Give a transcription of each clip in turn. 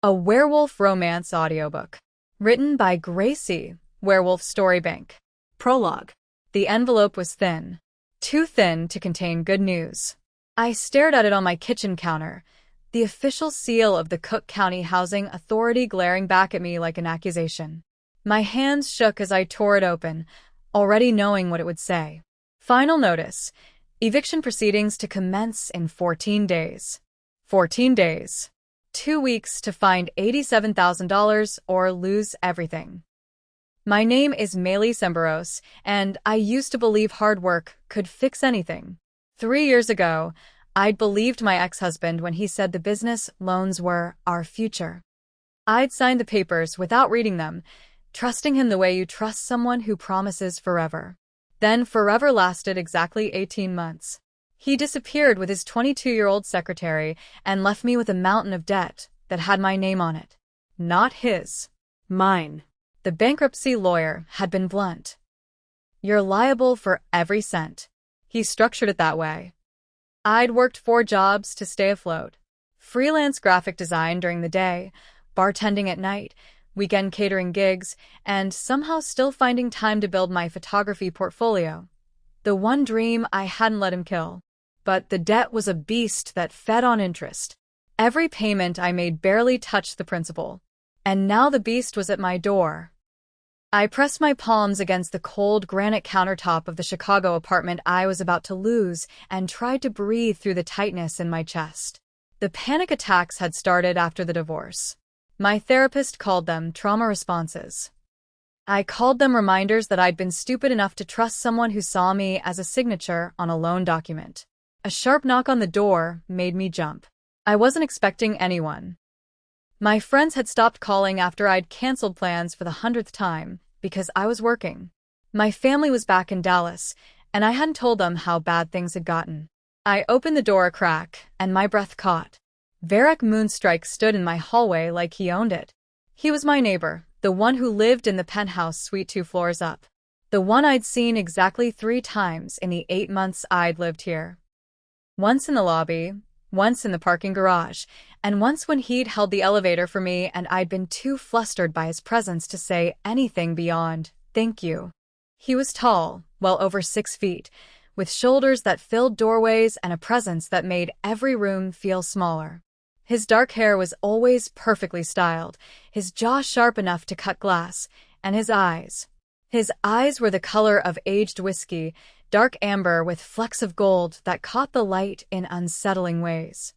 A werewolf romance audiobook. Written by Gracie, Werewolf Storybank. Prologue. The envelope was thin. Too thin to contain good news. I stared at it on my kitchen counter, the official seal of the Cook County Housing Authority glaring back at me like an accusation. My hands shook as I tore it open, already knowing what it would say. Final notice. Eviction proceedings to commence in 14 days. 14 days. 2 weeks to find $87,000 or lose everything. My name is Maylee Semberos, and I used to believe hard work could fix anything. 3 years ago, I'd believed my ex-husband when he said the business loans were our future. I'd signed the papers without reading them, trusting him the way you trust someone who promises forever. Then forever lasted exactly 18 months. He disappeared with his 22-year-old secretary and left me with a mountain of debt that had my name on it. Not his. Mine. The bankruptcy lawyer had been blunt. You're liable for every cent. He structured it that way. I'd worked 4 jobs to stay afloat. Freelance graphic design during the day, bartending at night, weekend catering gigs, and somehow still finding time to build my photography portfolio. The one dream I hadn't let him kill. But the debt was a beast that fed on interest. Every payment I made barely touched the principal. And now the beast was at my door. I pressed my palms against the cold granite countertop of the Chicago apartment I was about to lose and tried to breathe through the tightness in my chest. The panic attacks had started after the divorce. My therapist called them trauma responses. I called them reminders that I'd been stupid enough to trust someone who saw me as a signature on a loan document. A sharp knock on the door made me jump. I wasn't expecting anyone. My friends had stopped calling after I'd canceled plans for the 100th time because I was working. My family was back in Dallas, and I hadn't told them how bad things had gotten. I opened the door a crack, and my breath caught. Varric Moonstrike stood in my hallway like he owned it. He was my neighbor, the one who lived in the penthouse suite 2 floors up. The one I'd seen exactly 3 times in the 8 months I'd lived here. Once in the lobby, once in the parking garage, and once when he'd held the elevator for me and I'd been too flustered by his presence to say anything beyond, "Thank you." He was tall, well over 6 feet, with shoulders that filled doorways and a presence that made every room feel smaller. His dark hair was always perfectly styled, his jaw sharp enough to cut glass, and his eyes. His eyes were the color of aged whiskey, dark amber with flecks of gold that caught the light in unsettling ways.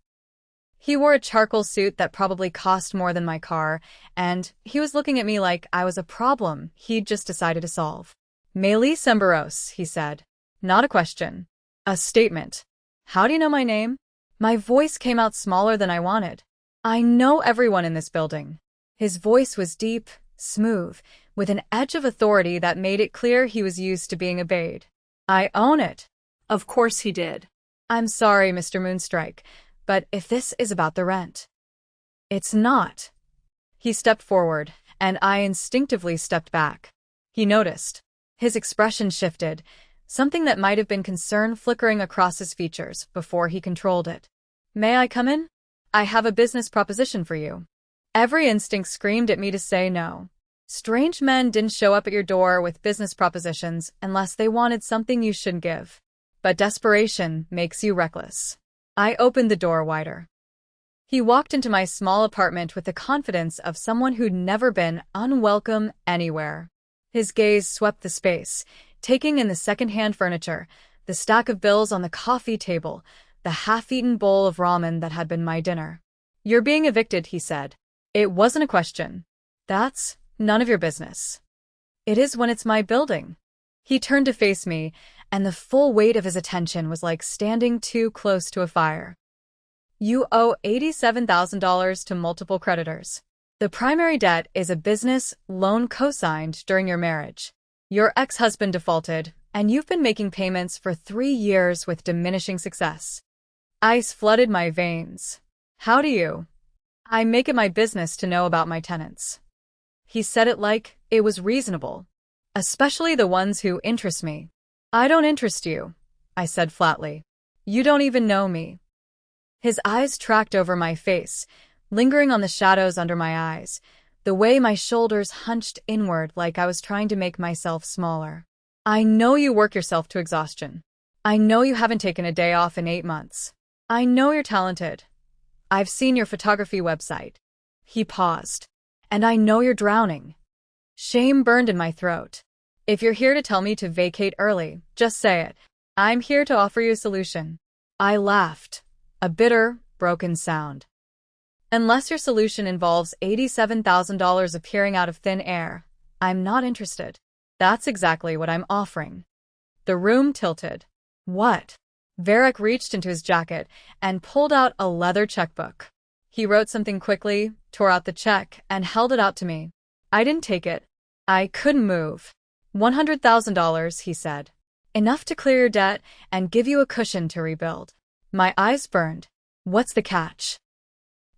He wore a charcoal suit that probably cost more than my car, and he was looking at me like I was a problem he'd just decided to solve. "Maylee Semberos," he said. Not a question. A statement. "How do you know my name?" My voice came out smaller than I wanted. "I know everyone in this building." His voice was deep, smooth, with an edge of authority that made it clear he was used to being obeyed. "I own it." Of course he did. "I'm sorry, Mr. Moonstrike, but if this is about the rent." "It's not." He stepped forward, and I instinctively stepped back. He noticed. His expression shifted, something that might have been concern flickering across his features before he controlled it. "May I come in? I have a business proposition for you." Every instinct screamed at me to say no. Strange men didn't show up at your door with business propositions unless they wanted something you shouldn't give. But desperation makes you reckless. I opened the door wider. He walked into my small apartment with the confidence of someone who'd never been unwelcome anywhere. His gaze swept the space, taking in the second-hand furniture, the stack of bills on the coffee table, the half-eaten bowl of ramen that had been my dinner. "You're being evicted," he said. It wasn't a question. "That's none of your business." "It is when it's my building." He turned to face me, and the full weight of his attention was like standing too close to a fire. "You owe $87,000 to multiple creditors. The primary debt is a business loan co-signed during your marriage. Your ex-husband defaulted, and you've been making payments for 3 years with diminishing success." Ice flooded my veins. "How do you?" "I make it my business to know about my tenants." He said it like it was reasonable. "Especially the ones who interest me." "I don't interest you," I said flatly. "You don't even know me." His eyes tracked over my face, lingering on the shadows under my eyes, the way my shoulders hunched inward like I was trying to make myself smaller. I know you work yourself to exhaustion. I know you haven't taken a day off in 8 months. I know you're talented. I've seen your photography website. He paused. And I know you're drowning. Shame burned in my throat. If you're here to tell me to vacate early, just say it. I'm here to offer you a solution. I laughed, a bitter, broken sound. Unless your solution involves $87,000 appearing out of thin air, I'm not interested. That's exactly what I'm offering. The room tilted. What? Varric reached into his jacket and pulled out a leather checkbook. He wrote something quickly, tore out the check, and held it out to me. I didn't take it. I couldn't move. $100,000, he said. Enough to clear your debt and give you a cushion to rebuild. My eyes burned. What's the catch?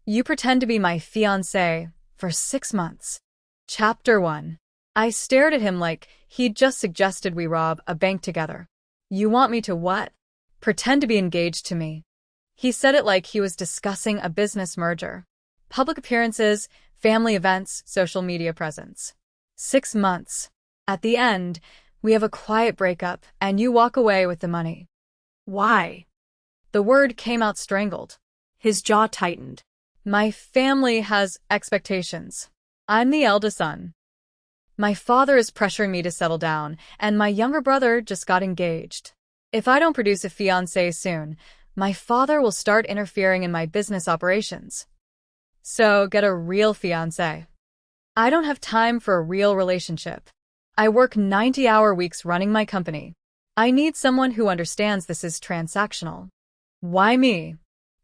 You pretend to be my fiancée for 6 months. Chapter 1. I stared at him like he'd just suggested we rob a bank together. You want me to what? Pretend to be engaged to me. He said it like he was discussing a business merger. Public appearances, family events, social media presence. 6 months. At the end, we have a quiet breakup and you walk away with the money. Why? The word came out strangled. His jaw tightened. My family has expectations. I'm the eldest son. My father is pressuring me to settle down, and my younger brother just got engaged. If I don't produce a fiancé soon, my father will start interfering in my business operations. So get a real fiancé. I don't have time for a real relationship. I work 90-hour weeks running my company. I need someone who understands this is transactional. Why me?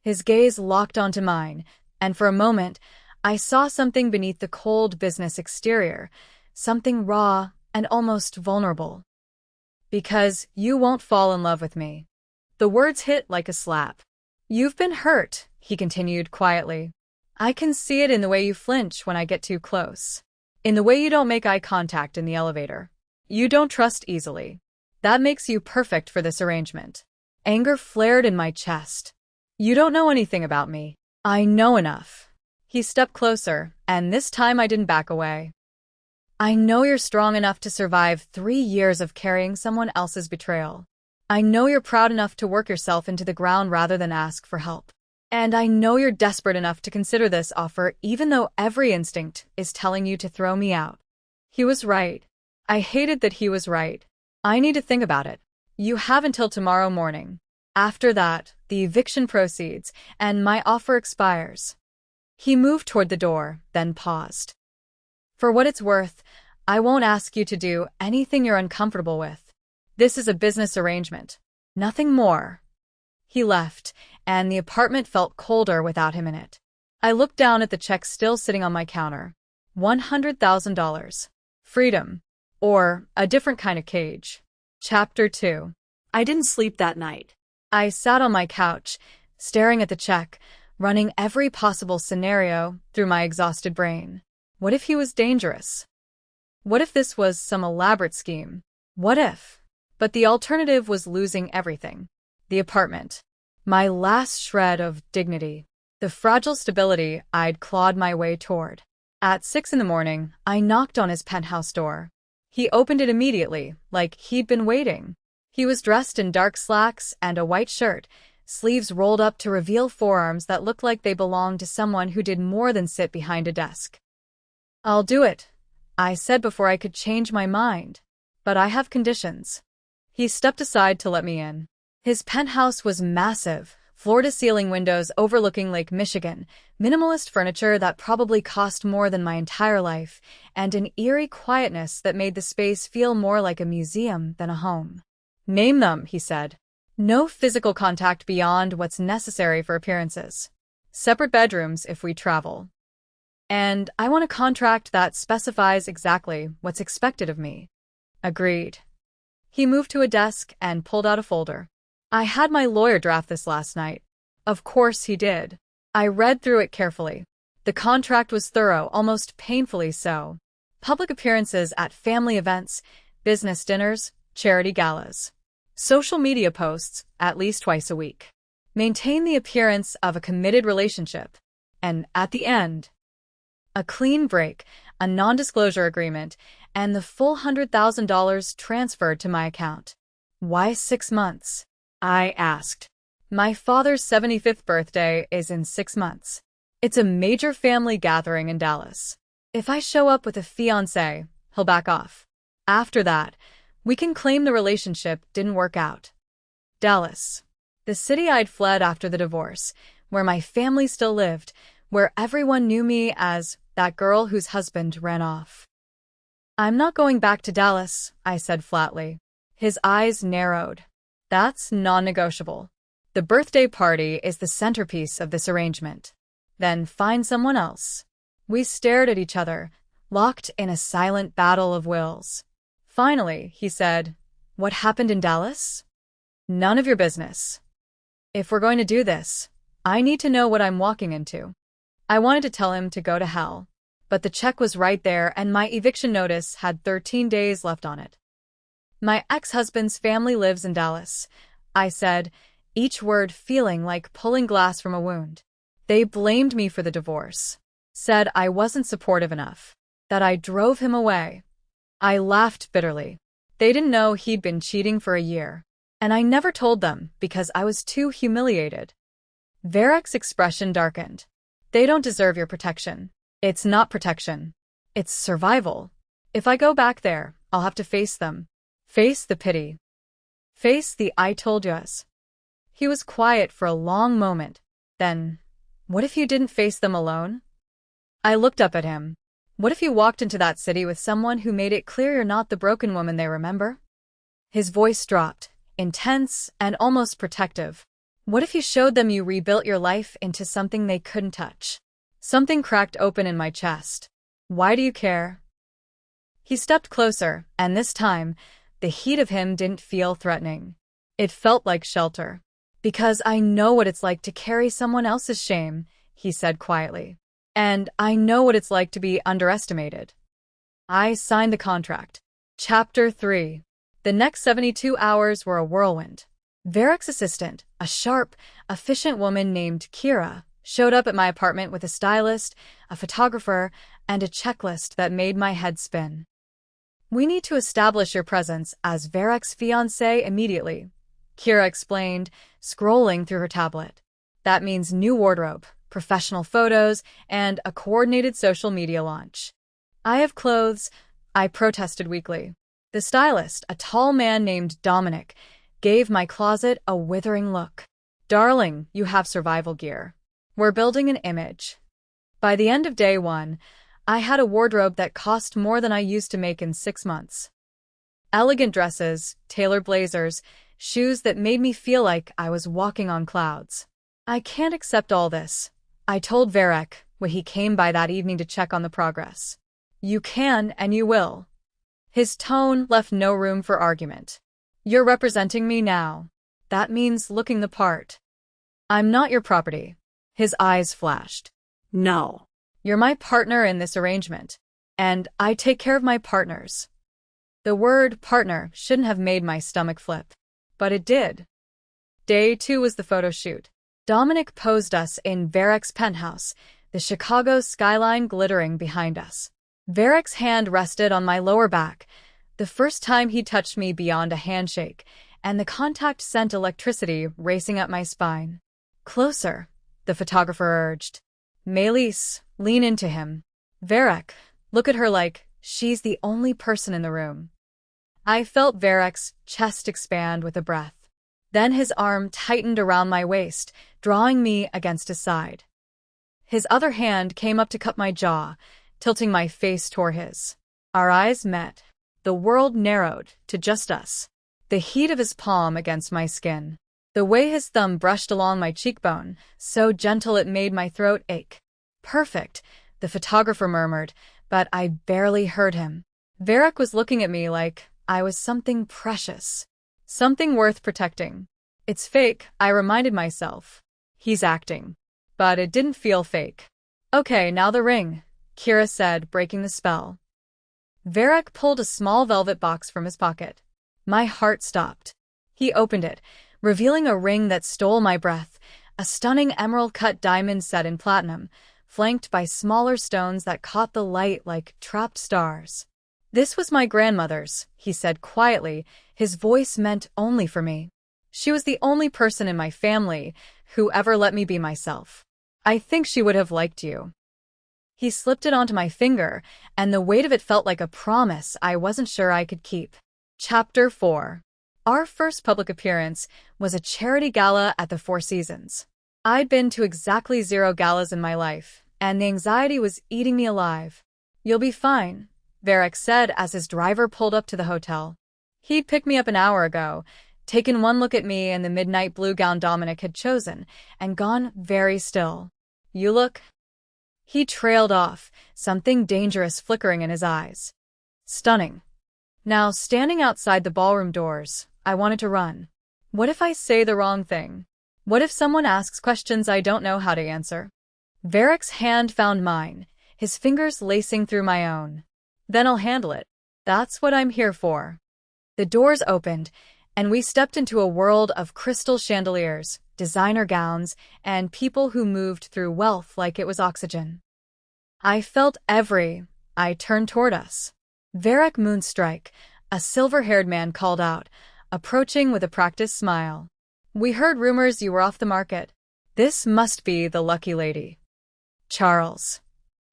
His gaze locked onto mine, and for a moment, I saw something beneath the cold business exterior, something raw and almost vulnerable. Because you won't fall in love with me. The words hit like a slap. You've been hurt, he continued quietly. I can see it in the way you flinch when I get too close. In the way you don't make eye contact in the elevator. You don't trust easily. That makes you perfect for this arrangement. Anger flared in my chest. You don't know anything about me. I know enough. He stepped closer, and this time I didn't back away. I know you're strong enough to survive 3 years of carrying someone else's betrayal. I know you're proud enough to work yourself into the ground rather than ask for help. And I know you're desperate enough to consider this offer even though every instinct is telling you to throw me out. He was right. I hated that he was right. I need to think about it. You have until tomorrow morning. After that, the eviction proceeds, and my offer expires. He moved toward the door, then paused. For what it's worth, I won't ask you to do anything you're uncomfortable with. This is a business arrangement. Nothing more. He left, and the apartment felt colder without him in it. I looked down at the check still sitting on my counter. $100,000. Freedom. Or a different kind of cage. Chapter 2. I didn't sleep that night. I sat on my couch, staring at the check, running every possible scenario through my exhausted brain. What if he was dangerous? What if this was some elaborate scheme? What if? But the alternative was losing everything. The apartment. My last shred of dignity. The fragile stability I'd clawed my way toward. At 6 a.m, I knocked on his penthouse door. He opened it immediately, like he'd been waiting. He was dressed in dark slacks and a white shirt, sleeves rolled up to reveal forearms that looked like they belonged to someone who did more than sit behind a desk. I'll do it, I said before I could change my mind. But I have conditions. He stepped aside to let me in. His penthouse was massive, floor-to-ceiling windows overlooking Lake Michigan, minimalist furniture that probably cost more than my entire life, and an eerie quietness that made the space feel more like a museum than a home. Name them, he said. No physical contact beyond what's necessary for appearances. Separate bedrooms if we travel. And I want a contract that specifies exactly what's expected of me. Agreed. He moved to a desk and pulled out a folder. I had my lawyer draft this last night. Of course he did. I read through it carefully. The contract was thorough, almost painfully so. Public appearances at family events, business dinners, charity galas. Social media posts, at least twice a week. Maintain the appearance of a committed relationship. and at the end, a clean break, a non-disclosure agreement, and the full $100,000 transferred to my account. Why 6 months? I asked. My father's 75th birthday is in 6 months. It's a major family gathering in Dallas. If I show up with a fiancé, he'll back off. After that, we can claim the relationship didn't work out. Dallas, the city I'd fled after the divorce, where my family still lived, where everyone knew me as that girl whose husband ran off. I'm not going back to Dallas, I said flatly. His eyes narrowed. That's non-negotiable. The birthday party is the centerpiece of this arrangement. Then find someone else. We stared at each other, locked in a silent battle of wills. Finally, he said, "What happened in Dallas?" "None of your business. If we're going to do this, I need to know what I'm walking into." I wanted to tell him to go to hell, but the check was right there and my eviction notice had 13 days left on it. "My ex-husband's family lives in Dallas," I said, each word feeling like pulling glass from a wound. They blamed me for the divorce, said I wasn't supportive enough, that I drove him away. I laughed bitterly. They didn't know he'd been cheating for a year, and I never told them because I was too humiliated. Verek's expression darkened. "They don't deserve your protection. It's not protection. It's survival. If I go back there, I'll have to face them. Face the pity. Face the I told yous." He was quiet for a long moment. Then, "What if you didn't face them alone?" I looked up at him. "What if you walked into that city with someone who made it clear you're not the broken woman they remember?" His voice dropped, intense and almost protective. "What if you showed them you rebuilt your life into something they couldn't touch?" Something cracked open in my chest. "Why do you care?" He stepped closer, and this time, the heat of him didn't feel threatening. It felt like shelter. "Because I know what it's like to carry someone else's shame," he said quietly. "And I know what it's like to be underestimated." I signed the contract. Chapter 3. The next 72 hours were a whirlwind. Verek's assistant, a sharp, efficient woman named Kira, showed up at my apartment with a stylist, a photographer, and a checklist that made my head spin. "We need to establish your presence as Verek's fiancée immediately," Kira explained, scrolling through her tablet. "That means new wardrobe, professional photos, and a coordinated social media launch." "I have clothes," I protested weakly. The stylist, a tall man named Dominic, gave my closet a withering look. "Darling, you have survival gear. We're building an image." By the end of day 1, I had a wardrobe that cost more than I used to make in 6 months. Elegant dresses, tailored blazers, shoes that made me feel like I was walking on clouds. "I can't accept all this," I told Verek when he came by that evening to check on the progress. "You can and you will." His tone left no room for argument. "You're representing me now. That means looking the part." "I'm not your property." His eyes flashed. "No. You're my partner in this arrangement, and I take care of my partners." The word partner shouldn't have made my stomach flip, but it did. Day 2 was the photo shoot. Dominic posed us in Verek's penthouse, the Chicago skyline glittering behind us. Verek's hand rested on my lower back, the first time he touched me beyond a handshake, and the contact sent electricity racing up my spine. "Closer," the photographer urged. "Melis, lean into him. Verek, look at her like she's the only person in the room." I felt Verek's chest expand with a breath. Then his arm tightened around my waist, drawing me against his side. His other hand came up to cup my jaw, tilting my face toward his. Our eyes met. The world narrowed to just us. The heat of his palm against my skin. The way his thumb brushed along my cheekbone, so gentle it made my throat ache. "Perfect," the photographer murmured, but I barely heard him. Verek was looking at me like I was something precious. Something worth protecting. "It's fake," I reminded myself. "He's acting." But it didn't feel fake. "Okay, now the ring," Kira said, breaking the spell. Verek pulled a small velvet box from his pocket. My heart stopped. He opened it, revealing a ring that stole my breath, a stunning emerald-cut diamond set in platinum, flanked by smaller stones that caught the light like trapped stars. "This was my grandmother's," he said quietly, his voice meant only for me. "She was the only person in my family who ever let me be myself. I think she would have liked you." He slipped it onto my finger, and the weight of it felt like a promise I wasn't sure I could keep. Chapter 4. Our first public appearance was a charity gala at the Four Seasons. I'd been to exactly 0 galas in my life, and the anxiety was eating me alive. "You'll be fine," Varric said as his driver pulled up to the hotel. He'd picked me up an hour ago, taken one look at me in the midnight blue gown Dominic had chosen, and gone very still. "You look—" He trailed off, something dangerous flickering in his eyes. "Stunning." Now, standing outside the ballroom doors, I wanted to run. What if I say the wrong thing? What if someone asks questions I don't know how to answer? Varric's hand found mine, his fingers lacing through my own. "Then I'll handle it. That's what I'm here for." The doors opened, and we stepped into a world of crystal chandeliers, designer gowns, and people who moved through wealth like it was oxygen. I felt I turned toward us. "Varric Moonstrike," a silver-haired man called out, approaching with a practiced smile. "We heard rumors you were off the market. This must be the lucky lady." "Charles."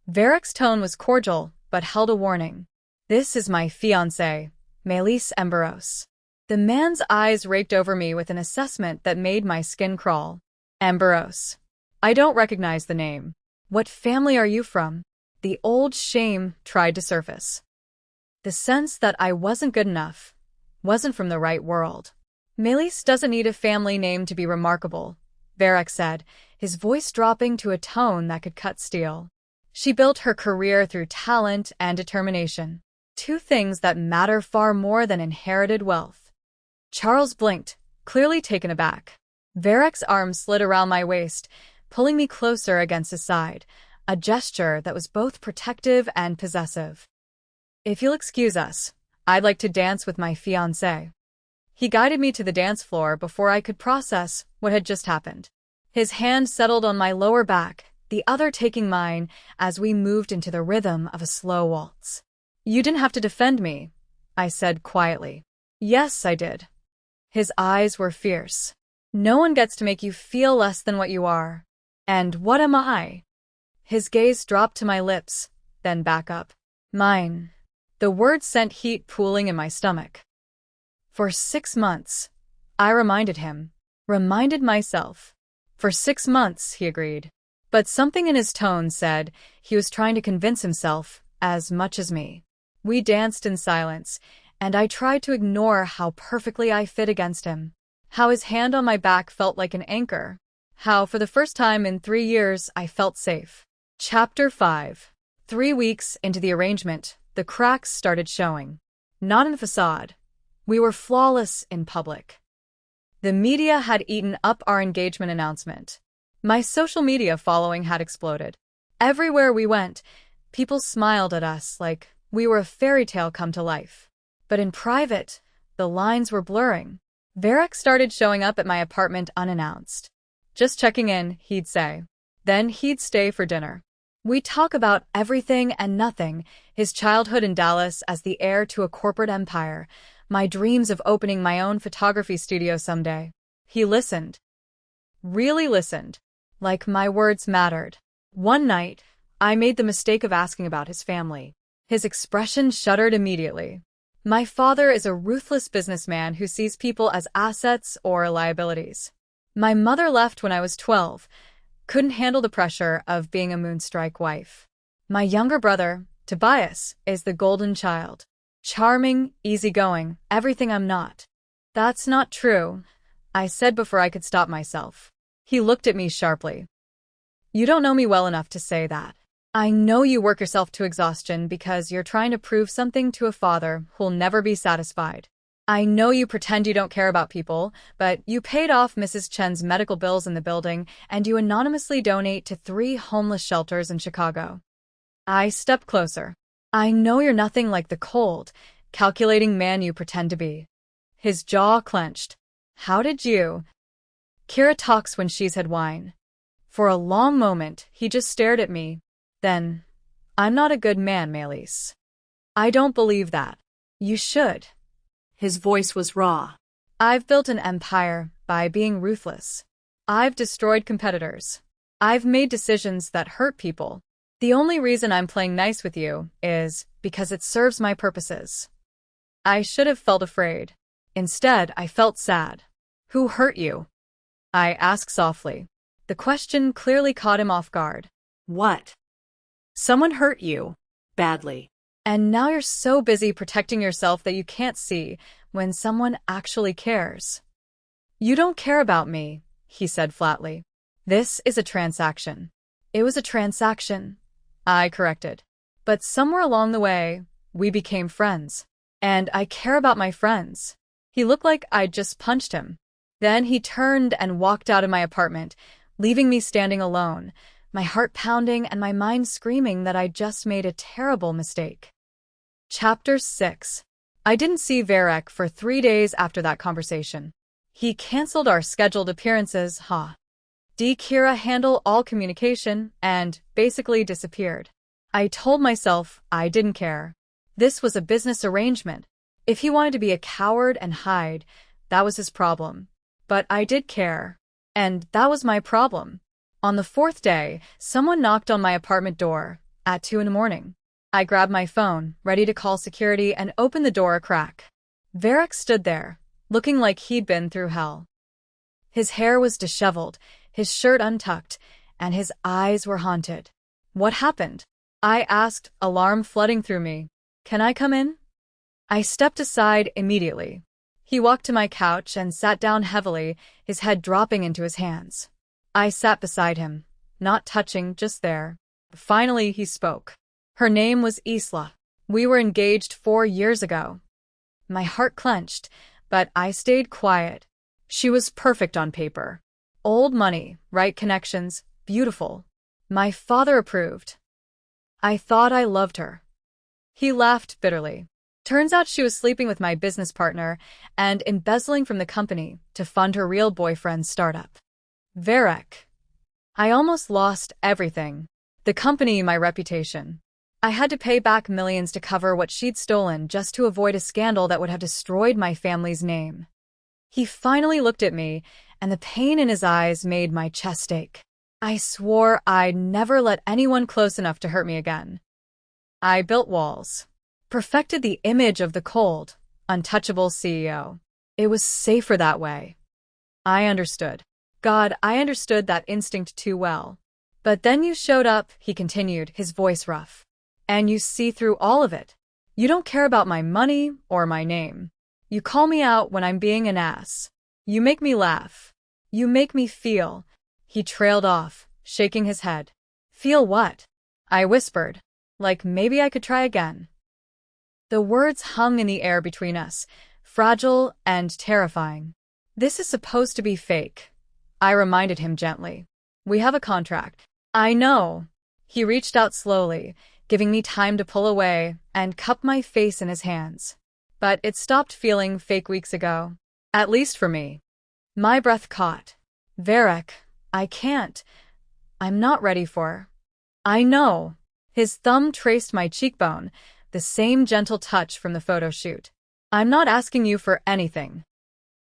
Varric's tone was cordial, but held a warning. "This is my fiancée, Melis Emberos." The man's eyes raked over me with an assessment that made my skin crawl. "Emberos. I don't recognize the name. What family are you from?" The old shame tried to surface. The sense that I wasn't good enough, wasn't from the right world. "Melis doesn't need a family name to be remarkable," Varric said, his voice dropping to a tone that could cut steel. "She built her career through talent and determination. 2 things that matter far more than inherited wealth." Charles blinked, clearly taken aback. Varric's arm slid around my waist, pulling me closer against his side, a gesture that was both protective and possessive. "If you'll excuse us, I'd like to dance with my fiancée." He guided me to the dance floor before I could process what had just happened. His hand settled on my lower back, the other taking mine as we moved into the rhythm of a slow waltz. "You didn't have to defend me," I said quietly. "Yes, I did." His eyes were fierce. "No one gets to make you feel less than what you are. And what am I?" His gaze dropped to my lips, then back up. "Mine." The words sent heat pooling in my stomach. "For 6 months," I reminded him. Reminded myself. "For 6 months," he agreed. But something in his tone said he was trying to convince himself as much as me. We danced in silence, and I tried to ignore how perfectly I fit against him. How his hand on my back felt like an anchor. How, for the first time in 3 years, I felt safe. Chapter 5. 3 weeks into the arrangement, the cracks started showing. Not in the facade. We were flawless in public. The media had eaten up our engagement announcement. My social media following had exploded. Everywhere we went, people smiled at us like we were a fairy tale come to life. But in private, the lines were blurring. Varric started showing up at my apartment unannounced. "Just checking in," he'd say. Then he'd stay for dinner. We'd talk about everything and nothing, his childhood in Dallas as the heir to a corporate empire, my dreams of opening my own photography studio someday. He listened. Really listened. Like my words mattered. One night, I made the mistake of asking about his family. His expression shuddered immediately. "My father is a ruthless businessman who sees people as assets or liabilities. My mother left when I was 12, couldn't handle the pressure of being a Moonstrike wife. My younger brother, Tobias, is the golden child. Charming, easygoing, everything I'm not." "That's not true," I said before I could stop myself. He looked at me sharply. "You don't know me well enough to say that. I know you work yourself to exhaustion because you're trying to prove something to a father who'll never be satisfied. I know you pretend you don't care about people, but you paid off Mrs. Chen's medical bills in the building and you anonymously donate to 3 homeless shelters in Chicago." I stepped closer. "I know you're nothing like the cold, calculating man you pretend to be." His jaw clenched. "How did you?" "Kira talks when she's had wine." For a long moment, he just stared at me. Then, I'm not a good man, Melis. I don't believe that. You should. His voice was raw. I've built an empire by being ruthless. I've destroyed competitors. I've made decisions that hurt people. The only reason I'm playing nice with you is because it serves my purposes. I should have felt afraid. Instead, I felt sad. Who hurt you? I asked softly. The question clearly caught him off guard. What? Someone hurt you. Badly. And now you're so busy protecting yourself that you can't see when someone actually cares. You don't care about me, he said flatly. This is a transaction. It was a transaction, I corrected. But somewhere along the way, we became friends. And I care about my friends. He looked like I'd just punched him. Then he turned and walked out of my apartment, leaving me standing alone, my heart pounding and my mind screaming that I'd just made a terrible mistake. Chapter 6. I didn't see Varek for 3 days after that conversation. He canceled our scheduled appearances, Kira handled all communication and basically disappeared. I told myself I didn't care. This was a business arrangement. If he wanted to be a coward and hide, that was his problem. But I did care. And that was my problem. On the 4th day, someone knocked on my apartment door at 2 a.m. I grabbed my phone, ready to call security, and opened the door a crack. Varek stood there, looking like he'd been through hell. His hair was disheveled, his shirt untucked, and his eyes were haunted. What happened? I asked, alarm flooding through me. Can I come in? I stepped aside immediately. He walked to my couch and sat down heavily, his head dropping into his hands. I sat beside him, not touching, just there. Finally, he spoke. Her name was Isla. We were engaged 4 years ago. My heart clenched, but I stayed quiet. She was perfect on paper. Old money, right connections, beautiful. My father approved. I thought I loved her. He laughed bitterly. Turns out she was sleeping with my business partner and embezzling from the company to fund her real boyfriend's startup. Varek. I almost lost everything. The company, my reputation. I had to pay back millions to cover what she'd stolen just to avoid a scandal that would have destroyed my family's name. He finally looked at me, and the pain in his eyes made my chest ache. I swore I'd never let anyone close enough to hurt me again. I built walls. Perfected the image of the cold, untouchable CEO. It was safer that way. I understood. God, I understood that instinct too well. But then you showed up, he continued, his voice rough. And you see through all of it. You don't care about my money or my name. You call me out when I'm being an ass. You make me laugh. You make me feel. He trailed off, shaking his head. Feel what? I whispered. Like maybe I could try again. The words hung in the air between us, fragile and terrifying. This is supposed to be fake, I reminded him gently. We have a contract. I know. He reached out slowly, giving me time to pull away and cup my face in his hands. But it stopped feeling fake weeks ago. At least for me. My breath caught. Varek, I can't. I'm not ready for. I know. His thumb traced my cheekbone, the same gentle touch from the photo shoot. I'm not asking you for anything.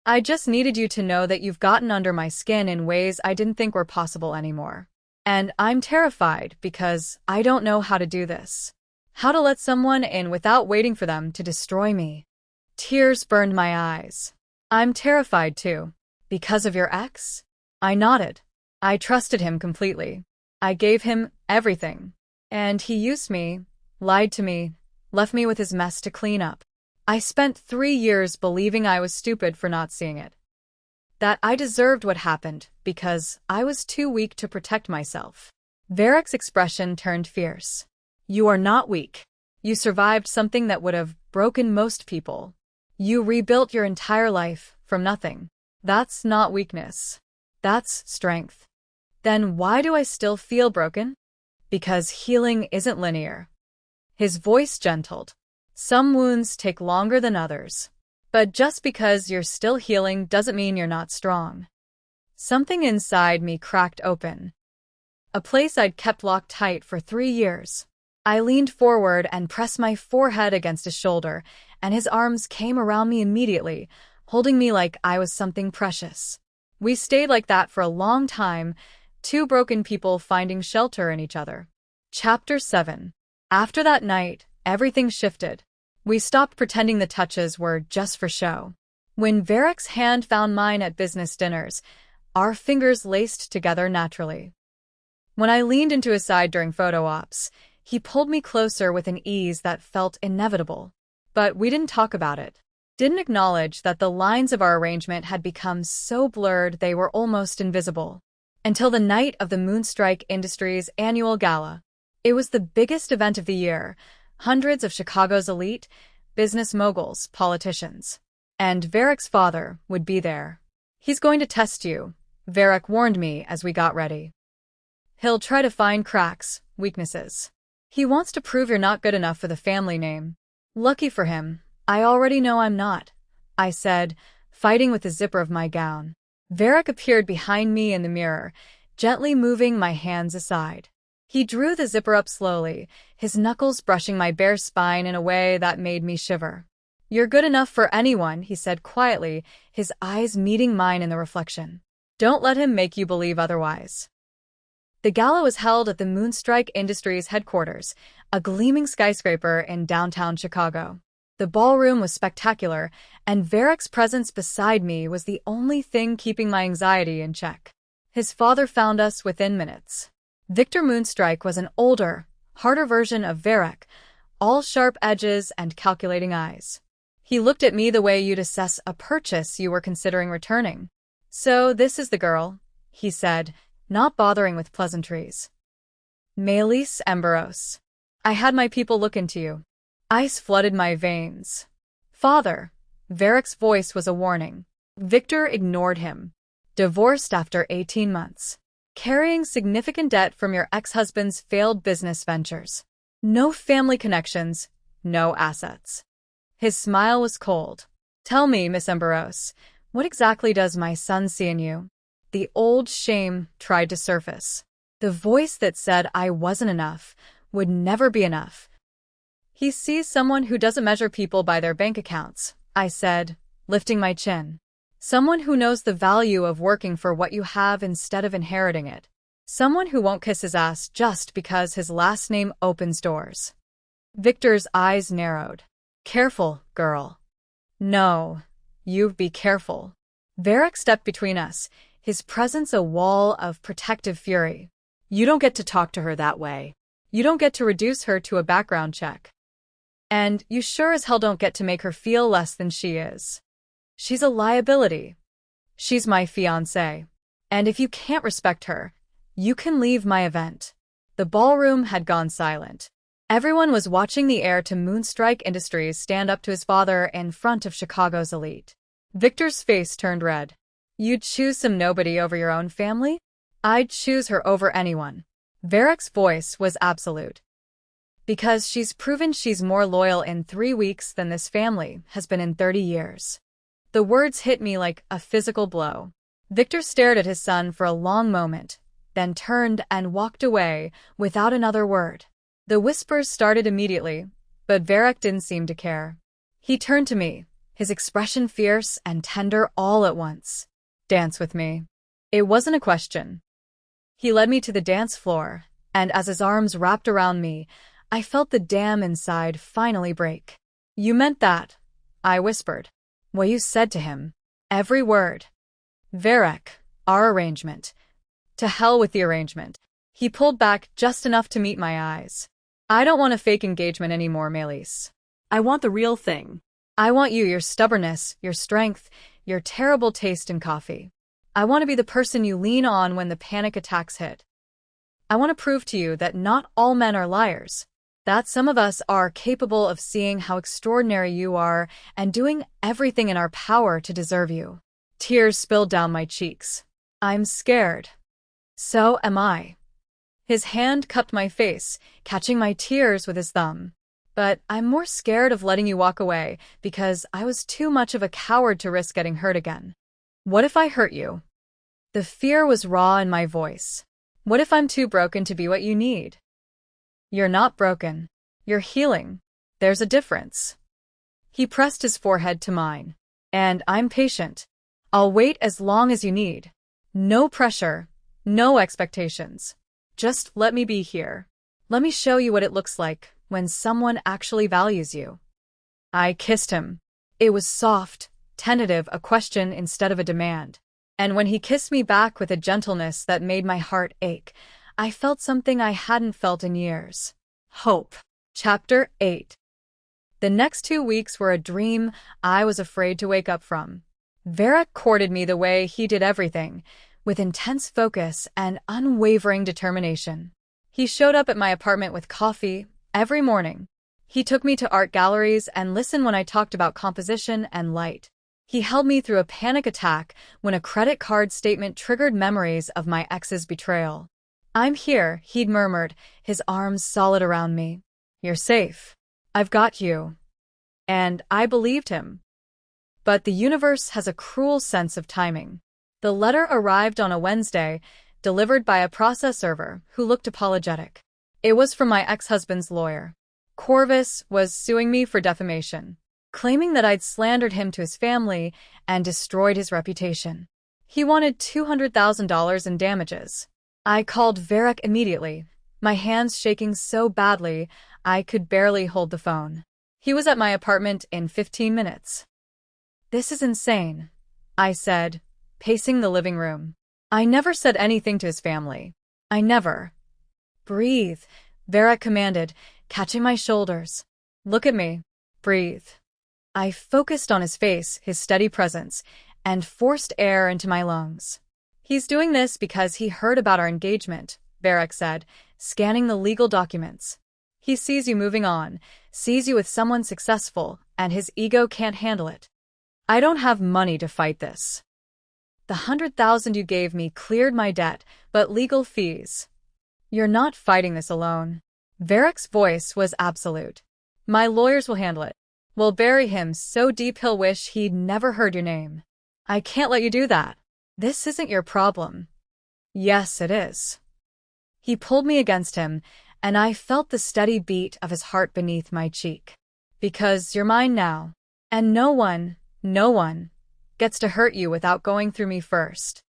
I just needed you to know that you've gotten under my skin in ways I didn't think were possible anymore. And I'm terrified because I don't know how to do this. How to let someone in without waiting for them to destroy me. Tears burned my eyes. I'm terrified too. Because of your ex? I nodded. I trusted him completely. I gave him everything. And he used me, lied to me, left me with his mess to clean up. I spent 3 years believing I was stupid for not seeing it. That I deserved what happened because I was too weak to protect myself. Varek's expression turned fierce. You are not weak. You survived something that would have broken most people. You rebuilt your entire life from nothing. That's not weakness. That's strength. Then why do I still feel broken? Because healing isn't linear. His voice gentled. Some wounds take longer than others. But just because you're still healing doesn't mean you're not strong. Something inside me cracked open, a place I'd kept locked tight for 3 years. I leaned forward and pressed my forehead against his shoulder, and his arms came around me immediately, holding me like I was something precious. We stayed like that for a long time, two broken people finding shelter in each other. Chapter 7. After that night, everything shifted. We stopped pretending the touches were just for show. When Verek's hand found mine at business dinners, our fingers laced together naturally. When I leaned into his side during photo ops, he pulled me closer with an ease that felt inevitable. But we didn't talk about it. Didn't acknowledge that the lines of our arrangement had become so blurred they were almost invisible. Until the night of the Moonstrike Industries annual gala. It was the biggest event of the year. Hundreds of Chicago's elite, business moguls, politicians. And Verek's father would be there. He's going to test you, Verek warned me as we got ready. He'll try to find cracks, weaknesses. He wants to prove you're not good enough for the family name. Lucky for him, I already know I'm not, I said, fighting with the zipper of my gown. Verek appeared behind me in the mirror, gently moving my hands aside. He drew the zipper up slowly, his knuckles brushing my bare spine in a way that made me shiver. You're good enough for anyone, he said quietly, his eyes meeting mine in the reflection. Don't let him make you believe otherwise. The gala was held at the Moonstrike Industries headquarters, a gleaming skyscraper in downtown Chicago. The ballroom was spectacular, and Verek's presence beside me was the only thing keeping my anxiety in check. His father found us within minutes. Victor Moonstrike was an older, harder version of Verek, all sharp edges and calculating eyes. He looked at me the way you'd assess a purchase you were considering returning. So this is the girl, he said, not bothering with pleasantries. Melis Emberos. I had my people look into you. Ice flooded my veins. Father. Verek's voice was a warning. Victor ignored him. Divorced after 18 months. Carrying significant debt from your ex-husband's failed business ventures. No family connections, no assets. His smile was cold. Tell me, Miss Emberos, what exactly does my son see in you? The old shame tried to surface. The voice that said I wasn't enough, would never be enough. He sees someone who doesn't measure people by their bank accounts, I said, lifting my chin. Someone who knows the value of working for what you have instead of inheriting it. Someone who won't kiss his ass just because his last name opens doors. Victor's eyes narrowed. Careful, girl. No, you be careful. Verek stepped between us, his presence a wall of protective fury. You don't get to talk to her that way. You don't get to reduce her to a background check. And you sure as hell don't get to make her feel less than she is. She's a liability. She's my fiancée. And if you can't respect her, you can leave my event. The ballroom had gone silent. Everyone was watching the heir to Moonstrike Industries stand up to his father in front of Chicago's elite. Victor's face turned red. You'd choose some nobody over your own family? I'd choose her over anyone. Verek's voice was absolute. Because she's proven she's more loyal in 3 weeks than this family has been in 30 years. The words hit me like a physical blow. Victor stared at his son for a long moment, then turned and walked away without another word. The whispers started immediately, but Verek didn't seem to care. He turned to me, his expression fierce and tender all at once. Dance with me. It wasn't a question. He led me to the dance floor, and as his arms wrapped around me, I felt the dam inside finally break. You meant that, I whispered. What you said to him. Every word. Verek, our arrangement. To hell with the arrangement. He pulled back just enough to meet my eyes. I don't want a fake engagement anymore, Melis. I want the real thing. I want you, your stubbornness, your strength, your terrible taste in coffee. I want to be the person you lean on when the panic attacks hit. I want to prove to you that not all men are liars. That some of us are capable of seeing how extraordinary you are and doing everything in our power to deserve you. Tears spilled down my cheeks. I'm scared. So am I. His hand cupped my face, catching my tears with his thumb. But I'm more scared of letting you walk away because I was too much of a coward to risk getting hurt again. What if I hurt you? The fear was raw in my voice. What if I'm too broken to be what you need? You're not broken. You're healing. There's a difference. He pressed his forehead to mine. And I'm patient. I'll wait as long as you need. No pressure. No expectations. Just let me be here. Let me show you what it looks like when someone actually values you. I kissed him. It was soft, tentative, a question instead of a demand. And when he kissed me back with a gentleness that made my heart ache, I felt something I hadn't felt in years. Hope. Chapter 8. The next 2 weeks were a dream I was afraid to wake up from. Varric courted me the way he did everything, with intense focus and unwavering determination. He showed up at my apartment with coffee every morning. He took me to art galleries and listened when I talked about composition and light. He held me through a panic attack when a credit card statement triggered memories of my ex's betrayal. "I'm here," he'd murmured, his arms solid around me. "You're safe. I've got you." And I believed him. But the universe has a cruel sense of timing. The letter arrived on a Wednesday, delivered by a process server who looked apologetic. It was from my ex-husband's lawyer. Corvus was suing me for defamation, claiming that I'd slandered him to his family and destroyed his reputation. He wanted $200,000 in damages. I called Varric immediately, my hands shaking so badly I could barely hold the phone. He was at my apartment in 15 minutes. "This is insane," I said, pacing the living room. I never said anything to his family. I never. "Breathe," Varric commanded, catching my shoulders. "Look at me. Breathe." I focused on his face, his steady presence, and forced air into my lungs. "He's doing this because he heard about our engagement," Varric said, scanning the legal documents. "He sees you moving on, sees you with someone successful, and his ego can't handle it. I don't have money to fight this. The $100,000 you gave me cleared my debt, but legal fees. You're not fighting this alone." Varric's voice was absolute. "My lawyers will handle it. We'll bury him so deep he'll wish he'd never heard your name." "I can't let you do that. This isn't your problem." "Yes, it is." He pulled me against him, and I felt the steady beat of his heart beneath my cheek. "Because you're mine now, and no one gets to hurt you without going through me first."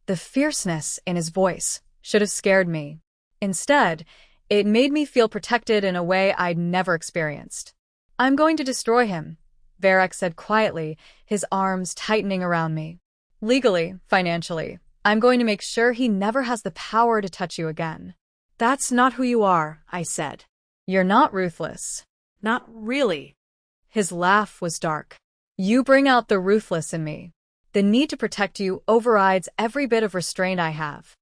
The fierceness in his voice should have scared me. Instead, it made me feel protected in a way I'd never experienced. "I'm going to destroy him," Varric said quietly, his arms tightening around me. "Legally, financially, I'm going to make sure he never has the power to touch you again." That's not who you are, I said. "You're not ruthless." Not really. His laugh was dark. "You bring out the ruthless in me. The need to protect you overrides every bit of restraint I have."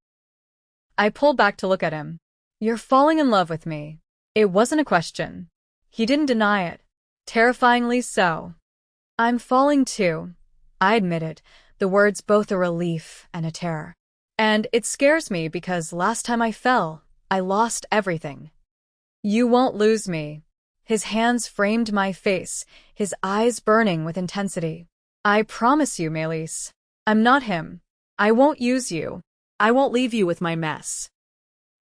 I pulled back to look at him. "You're falling in love with me." It wasn't a question. He didn't deny it. Terrifyingly so. "I'm falling too," I admitted, the words both a relief and a terror. "And it scares me because last time I fell, I lost everything." "You won't lose me." His hands framed my face, his eyes burning with intensity. "I promise you, Melis. I'm not him. I won't use you. I won't leave you with my mess.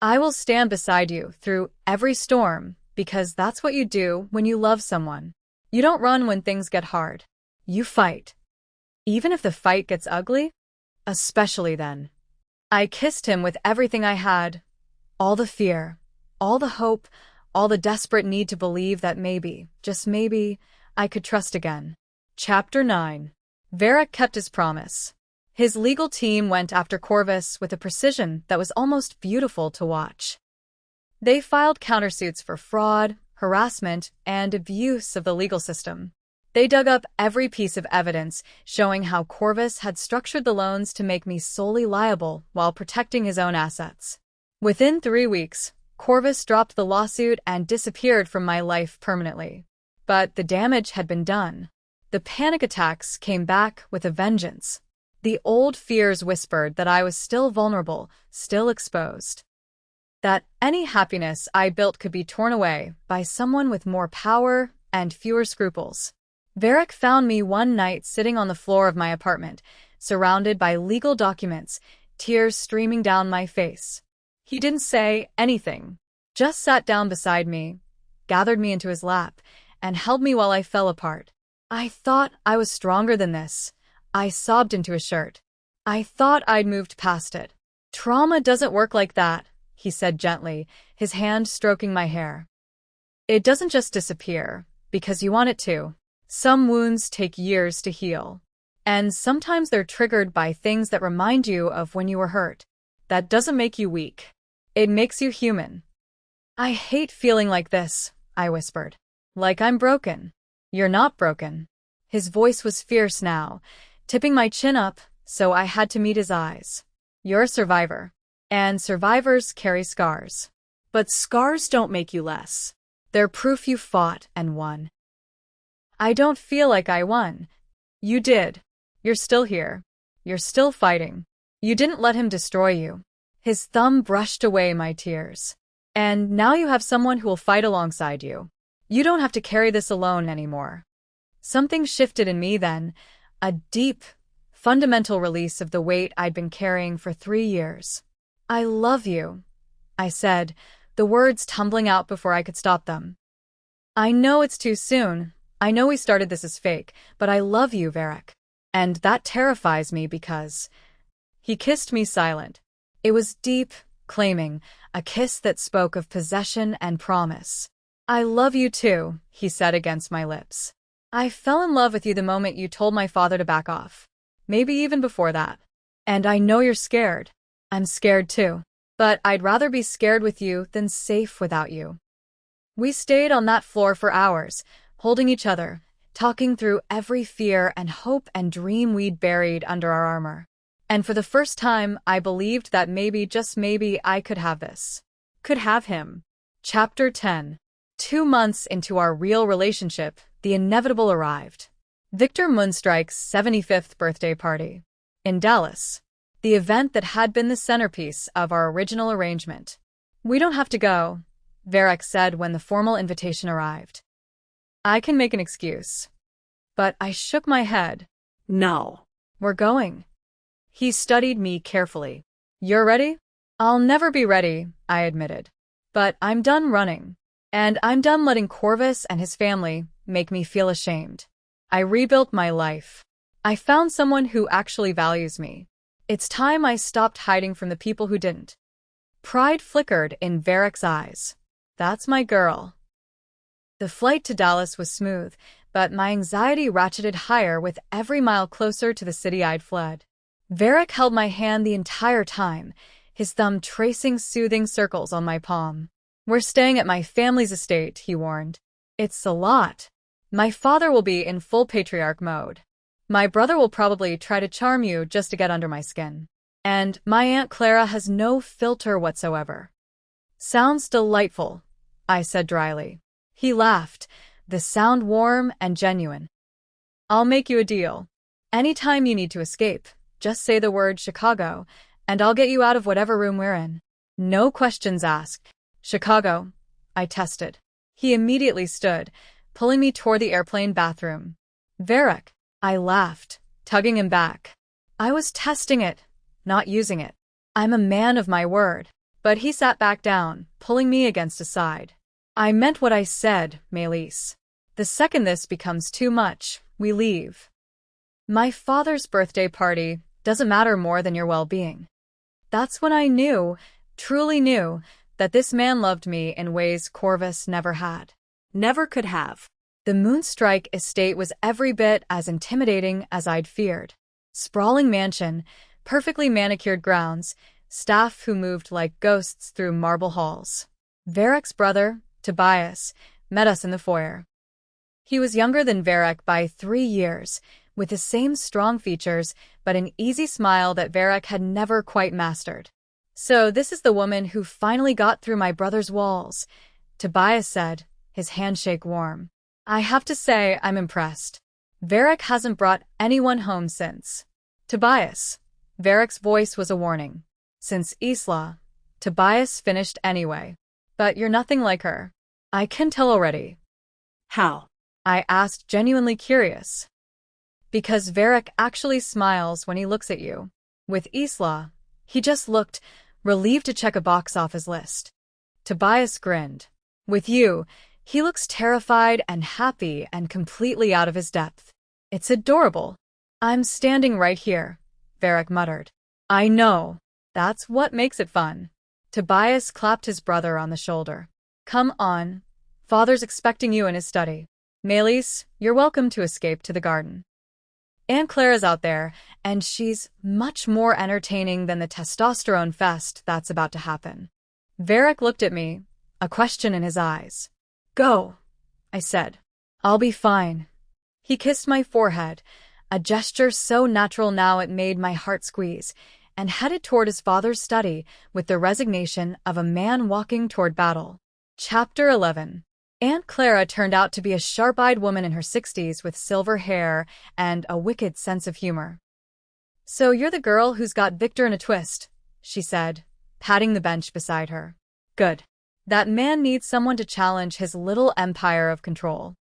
I will stand beside you through every storm, because that's what you do when you love someone. You don't run when things get hard. You fight. Even if the fight gets ugly? Especially then." I kissed him with everything I had. All the fear, all the hope, all the desperate need to believe that maybe, just maybe, I could trust again. Chapter 9. Varric kept his promise. His legal team went after Corvus with a precision that was almost beautiful to watch. They filed countersuits for fraud, harassment, and abuse of the legal system. They dug up every piece of evidence showing how Corvus had structured the loans to make me solely liable while protecting his own assets. Within 3 weeks, Corvus dropped the lawsuit and disappeared from my life permanently. But the damage had been done. The panic attacks came back with a vengeance. The old fears whispered that I was still vulnerable, still exposed. That any happiness I built could be torn away by someone with more power and fewer scruples. Varric found me one night sitting on the floor of my apartment, surrounded by legal documents, tears streaming down my face. He didn't say anything, just sat down beside me, gathered me into his lap, and held me while I fell apart. I thought I was stronger than this. I sobbed into his shirt. I thought I'd moved past it. Trauma doesn't work like that, he said gently, his hand stroking my hair. It doesn't just disappear, because you want it to. Some wounds take years to heal. And sometimes they're triggered by things that remind you of when you were hurt. That doesn't make you weak. It makes you human. I hate feeling like this, I whispered. Like I'm broken. You're not broken. His voice was fierce now, tipping my chin up, so I had to meet his eyes. You're a survivor. And survivors carry scars. But scars don't make you less. They're proof you fought and won. I don't feel like I won. You did. You're still here. You're still fighting. You didn't let him destroy you. His thumb brushed away my tears. And now you have someone who will fight alongside you. You don't have to carry this alone anymore. Something shifted in me then, a deep, fundamental release of the weight I'd been carrying for 3 years. I love you, I said, the words tumbling out before I could stop them. I know it's too soon. I know we started this as fake, but I love you, Varric. And that terrifies me because... He kissed me silent. It was deep, claiming, a kiss that spoke of possession and promise. I love you too, he said against my lips. I fell in love with you the moment you told my father to back off. Maybe even before that. And I know you're scared. I'm scared too. But I'd rather be scared with you than safe without you. We stayed on that floor for hours, holding each other, talking through every fear and hope and dream we'd buried under our armor. And for the first time, I believed that maybe, just maybe, I could have this. Could have him. Chapter 10. 2 months into our real relationship, the inevitable arrived. Victor Moonstrike's 75th birthday party. In Dallas. The event that had been the centerpiece of our original arrangement. We don't have to go, Varric said when the formal invitation arrived. I can make an excuse. But I shook my head. No. We're going. He studied me carefully. You're ready? I'll never be ready, I admitted. But I'm done running. And I'm done letting Corvus and his family make me feel ashamed. I rebuilt my life. I found someone who actually values me. It's time I stopped hiding from the people who didn't. Pride flickered in Varric's eyes. That's my girl. The flight to Dallas was smooth, but my anxiety ratcheted higher with every mile closer to the city I'd fled. Varric held my hand the entire time, his thumb tracing soothing circles on my palm. We're staying at my family's estate, he warned. It's a lot. My father will be in full patriarch mode. My brother will probably try to charm you just to get under my skin. And my Aunt Clara has no filter whatsoever. Sounds delightful, I said dryly. He laughed, the sound warm and genuine. I'll make you a deal. Anytime you need to escape, just say the word Chicago, and I'll get you out of whatever room we're in. No questions asked. Chicago, I tested. He immediately stood, pulling me toward the airplane bathroom. Varric, I laughed, tugging him back. I was testing it, not using it. I'm a man of my word. But he sat back down, pulling me against his side. I meant what I said, Maelys. The second this becomes too much, we leave. My father's birthday party doesn't matter more than your well-being. That's when I knew, truly knew, that this man loved me in ways Corvus never had. Never could have. The Moonstrike estate was every bit as intimidating as I'd feared. Sprawling mansion, perfectly manicured grounds, staff who moved like ghosts through marble halls. Varric's brother, Tobias, met us in the foyer. He was younger than Varric by 3 years, with the same strong features, but an easy smile that Varric had never quite mastered. So this is the woman who finally got through my brother's walls, Tobias said, his handshake warm. I have to say I'm impressed. Varric hasn't brought anyone home since. Tobias. Varric's voice was a warning. Since Isla. Tobias finished anyway. But you're nothing like her. I can tell already. How? I asked, genuinely curious. Because Varric actually smiles when he looks at you. With Isla, he just looked relieved to check a box off his list. Tobias grinned. With you, he looks terrified and happy and completely out of his depth. It's adorable. I'm standing right here, Varric muttered. I know. That's what makes it fun. Tobias clapped his brother on the shoulder. Come on. Father's expecting you in his study. Melis, you're welcome to escape to the garden. Aunt Clara's out there, and she's much more entertaining than the testosterone fest that's about to happen. Varric looked at me, a question in his eyes. Go, I said. I'll be fine. He kissed my forehead, a gesture so natural now it made my heart squeeze, and headed toward his father's study with the resignation of a man walking toward battle. Chapter 11. Aunt Clara turned out to be a sharp-eyed woman in her 60s with silver hair and a wicked sense of humor. So you're the girl who's got Victor in a twist, she said, patting the bench beside her. Good. That man needs someone to challenge his little empire of control.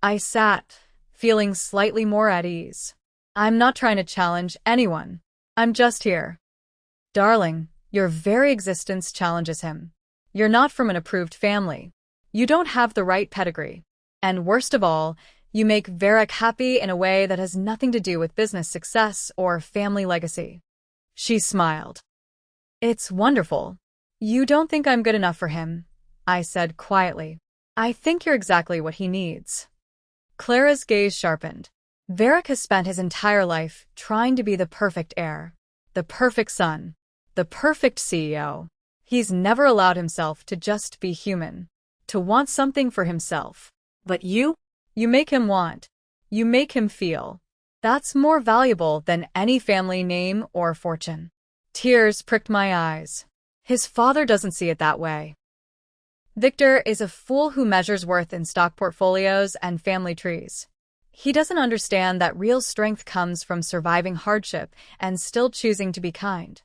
I sat, feeling slightly more at ease. I'm not trying to challenge anyone. I'm just here. Darling, your very existence challenges him. You're not from an approved family. You don't have the right pedigree. And worst of all, you make Varric happy in a way that has nothing to do with business success or family legacy. She smiled. It's wonderful. You don't think I'm good enough for him, I said quietly. I think you're exactly what he needs. Clara's gaze sharpened. Varric has spent his entire life trying to be the perfect heir, the perfect son, the perfect CEO. He's never allowed himself to just be human, to want something for himself. But you make him want. You make him feel. That's more valuable than any family name or fortune. Tears pricked my eyes. His father doesn't see it that way. Victor is a fool who measures worth in stock portfolios and family trees. He doesn't understand that real strength comes from surviving hardship and still choosing to be kind.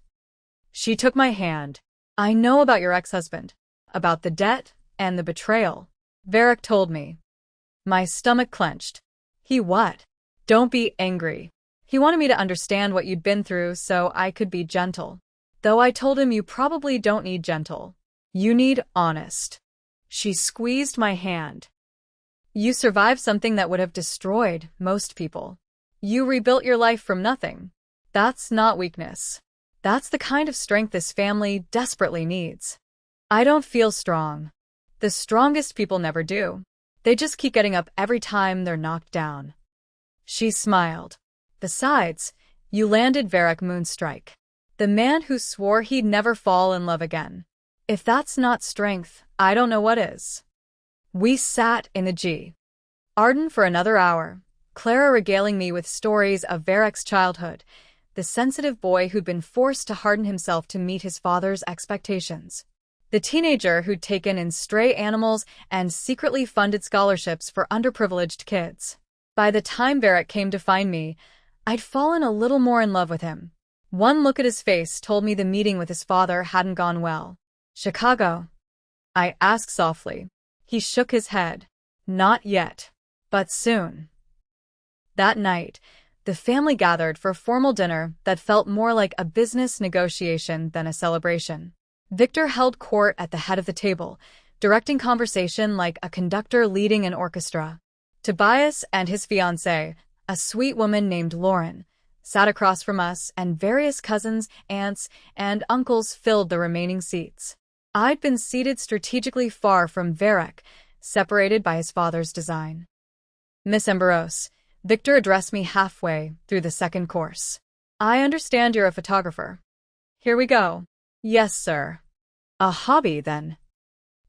She took my hand. I know about your ex-husband, about the debt and the betrayal. Varric told me. My stomach clenched. He what? Don't be angry. He wanted me to understand what you'd been through so I could be gentle. Though I told him you probably don't need gentle. You need honest. She squeezed my hand. You survived something that would have destroyed most people. You rebuilt your life from nothing. That's not weakness. That's the kind of strength this family desperately needs. I don't feel strong. The strongest people never do. They just keep getting up every time they're knocked down. She smiled. Besides, you landed Varric Moonstrike, the man who swore he'd never fall in love again. If that's not strength, I don't know what is. We sat in the Garden for another hour, Clara regaling me with stories of Varric's childhood, the sensitive boy who'd been forced to harden himself to meet his father's expectations. The teenager who'd taken in stray animals and secretly funded scholarships for underprivileged kids. By the time Varric came to find me, I'd fallen a little more in love with him. One look at his face told me the meeting with his father hadn't gone well. Chicago? I asked softly. He shook his head. Not yet, but soon. That night, the family gathered for a formal dinner that felt more like a business negotiation than a celebration. Victor held court at the head of the table, directing conversation like a conductor leading an orchestra. Tobias and his fiancée, a sweet woman named Lauren, sat across from us, and various cousins, aunts, and uncles filled the remaining seats. I'd been seated strategically far from Varric, separated by his father's design. Miss Ambrose, Victor addressed me halfway through the second course. I understand you're a photographer. Here we go. Yes, sir. A hobby, then.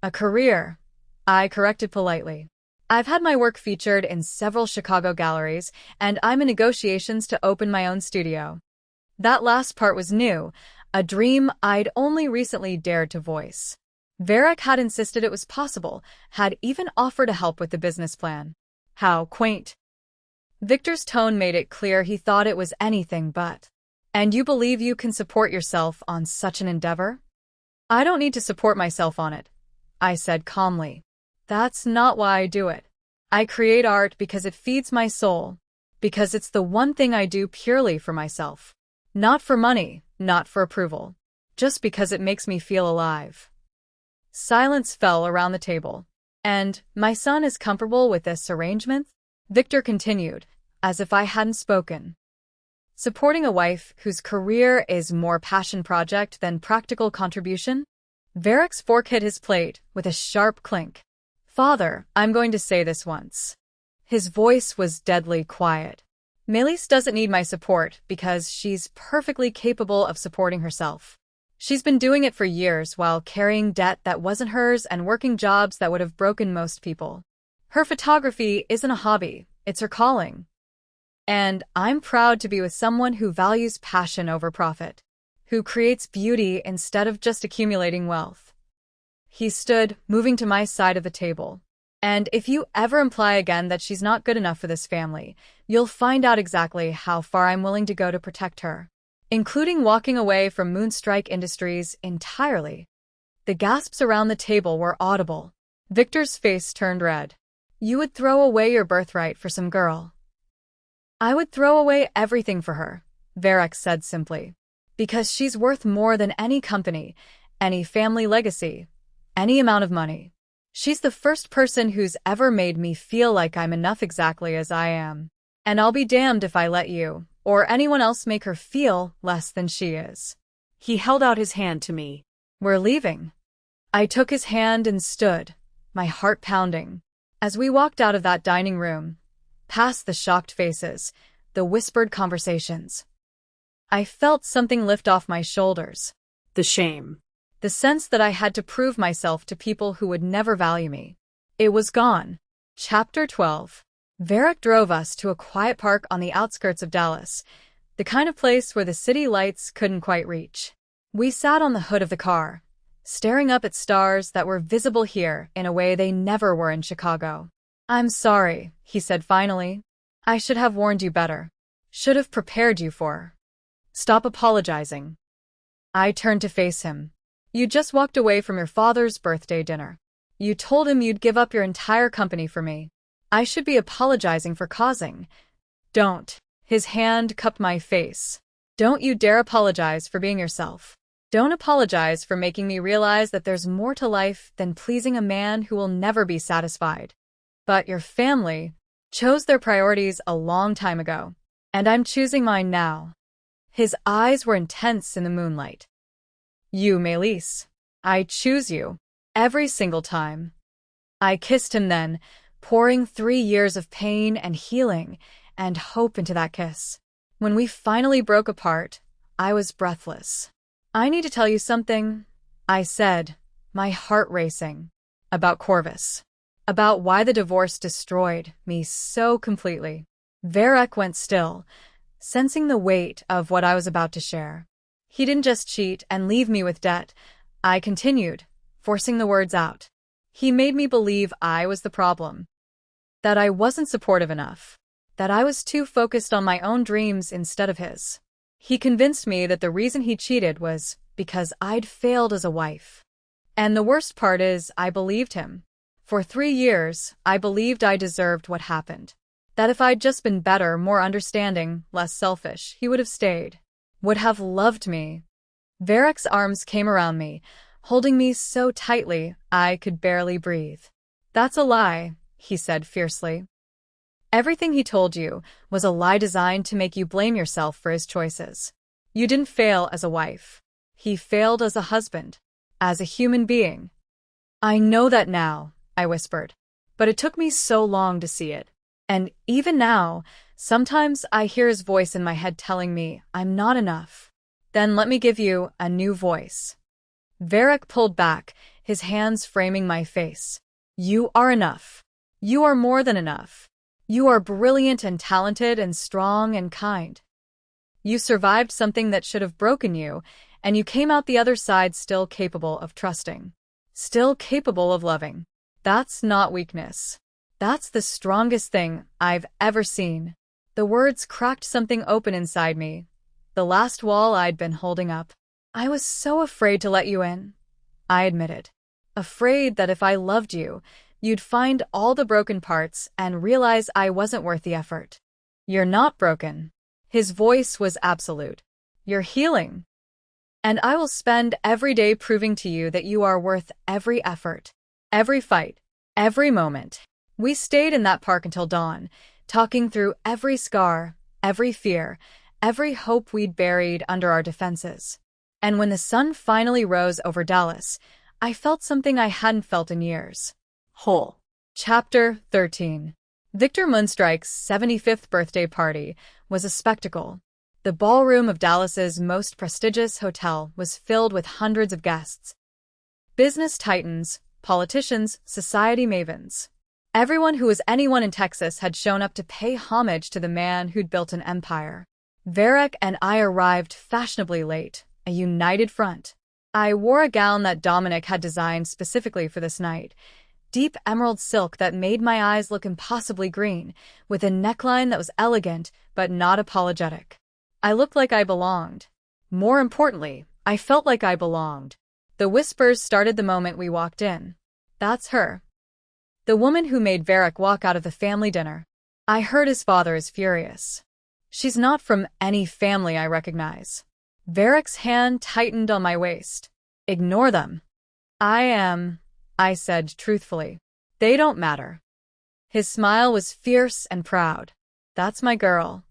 A career, I corrected politely. I've had my work featured in several Chicago galleries, and I'm in negotiations to open my own studio. That last part was new, a dream I'd only recently dared to voice. Varric had insisted it was possible, had even offered to help with the business plan. How quaint. Victor's tone made it clear he thought it was anything but. And you believe you can support yourself on such an endeavor? I don't need to support myself on it, I said calmly. That's not why I do it. I create art because it feeds my soul, because it's the one thing I do purely for myself. Not for money, not for approval. just because it makes me feel alive. Silence fell around the table. And my son is comfortable with this arrangement? Victor continued, as if I hadn't spoken. Supporting a wife whose career is more passion project than practical contribution? Varric's fork hit his plate with a sharp clink. Father, I'm going to say this once. His voice was deadly quiet. Melis doesn't need my support because she's perfectly capable of supporting herself. She's been doing it for years while carrying debt that wasn't hers and working jobs that would have broken most people. Her photography isn't a hobby, it's her calling. And I'm proud to be with someone who values passion over profit, who creates beauty instead of just accumulating wealth. He stood, moving to my side of the table. And if you ever imply again that she's not good enough for this family, you'll find out exactly how far I'm willing to go to protect her, including walking away from Moonstrike Industries entirely. The gasps around the table were audible. Victor's face turned red. You would throw away your birthright for some girl. I would throw away everything for her, Varric said simply. Because she's worth more than any company, any family legacy, any amount of money. She's the first person who's ever made me feel like I'm enough exactly as I am. And I'll be damned if I let you, or anyone else make her feel less than she is. He held out his hand to me. We're leaving. I took his hand and stood, my heart pounding. As we walked out of that dining room, past the shocked faces, the whispered conversations, I felt something lift off my shoulders. The shame. The sense that I had to prove myself to people who would never value me. It was gone. Chapter 12. Varric drove us to a quiet park on the outskirts of Dallas, the kind of place where the city lights couldn't quite reach. We sat on the hood of the car, staring up at stars that were visible here in a way they never were in Chicago. I'm sorry, he said finally. I should have warned you better. Should have prepared you for. Stop apologizing. I turned to face him. You just walked away from your father's birthday dinner. You told him you'd give up your entire company for me. I should be apologizing for causing. Don't. His hand cupped my face. Don't you dare apologize for being yourself. Don't apologize for making me realize that there's more to life than pleasing a man who will never be satisfied. But your family chose their priorities a long time ago, and I'm choosing mine now. His eyes were intense in the moonlight. You, Melis. I choose you. Every single time. I kissed him then, pouring 3 years of pain and healing and hope into that kiss. When we finally broke apart, I was breathless. I need to tell you something, I said, my heart racing. About Corvus. About why the divorce destroyed me so completely. Varric went still, sensing the weight of what I was about to share. He didn't just cheat and leave me with debt. I continued, forcing the words out. He made me believe I was the problem. That I wasn't supportive enough. That I was too focused on my own dreams instead of his. He convinced me that the reason he cheated was because I'd failed as a wife. And the worst part is, I believed him. For 3 years, I believed I deserved what happened. That if I'd just been better, more understanding, less selfish, he would have stayed. Would have loved me. Varric's arms came around me, holding me so tightly I could barely breathe. That's a lie, he said fiercely. Everything he told you was a lie designed to make you blame yourself for his choices. You didn't fail as a wife. He failed as a husband, as a human being. I know that now, I whispered, but it took me so long to see it. And even now, sometimes I hear his voice in my head telling me I'm not enough. Then let me give you a new voice. Varric pulled back, his hands framing my face. You are enough. You are more than enough. You are brilliant and talented and strong and kind. You survived something that should have broken you, and you came out the other side still capable of trusting. Still capable of loving. That's not weakness. That's the strongest thing I've ever seen. The words cracked something open inside me. The last wall I'd been holding up. I was so afraid to let you in, I admitted. Afraid that if I loved you, you'd find all the broken parts and realize I wasn't worth the effort. You're not broken. His voice was absolute. You're healing. And I will spend every day proving to you that you are worth every effort, every fight, every moment. We stayed in that park until dawn, talking through every scar, every fear, every hope we'd buried under our defenses. And when the sun finally rose over Dallas, I felt something I hadn't felt in years. Whole. Chapter 13. Victor Moonstrike's 75th birthday party was a spectacle. The ballroom of Dallas's most prestigious hotel was filled with hundreds of guests. Business titans, politicians, society mavens. Everyone who was anyone in Texas had shown up to pay homage to the man who'd built an empire. Varric and I arrived fashionably late, a united front. I wore a gown that Dominic had designed specifically for this night, deep emerald silk that made my eyes look impossibly green, with a neckline that was elegant but not apologetic. I looked like I belonged. More importantly, I felt like I belonged. The whispers started the moment we walked in. That's her. The woman who made Varric walk out of the family dinner. I heard his father is furious. She's not from any family I recognize. Varric's hand tightened on my waist. Ignore them. I said truthfully. They don't matter. His smile was fierce and proud. That's my girl.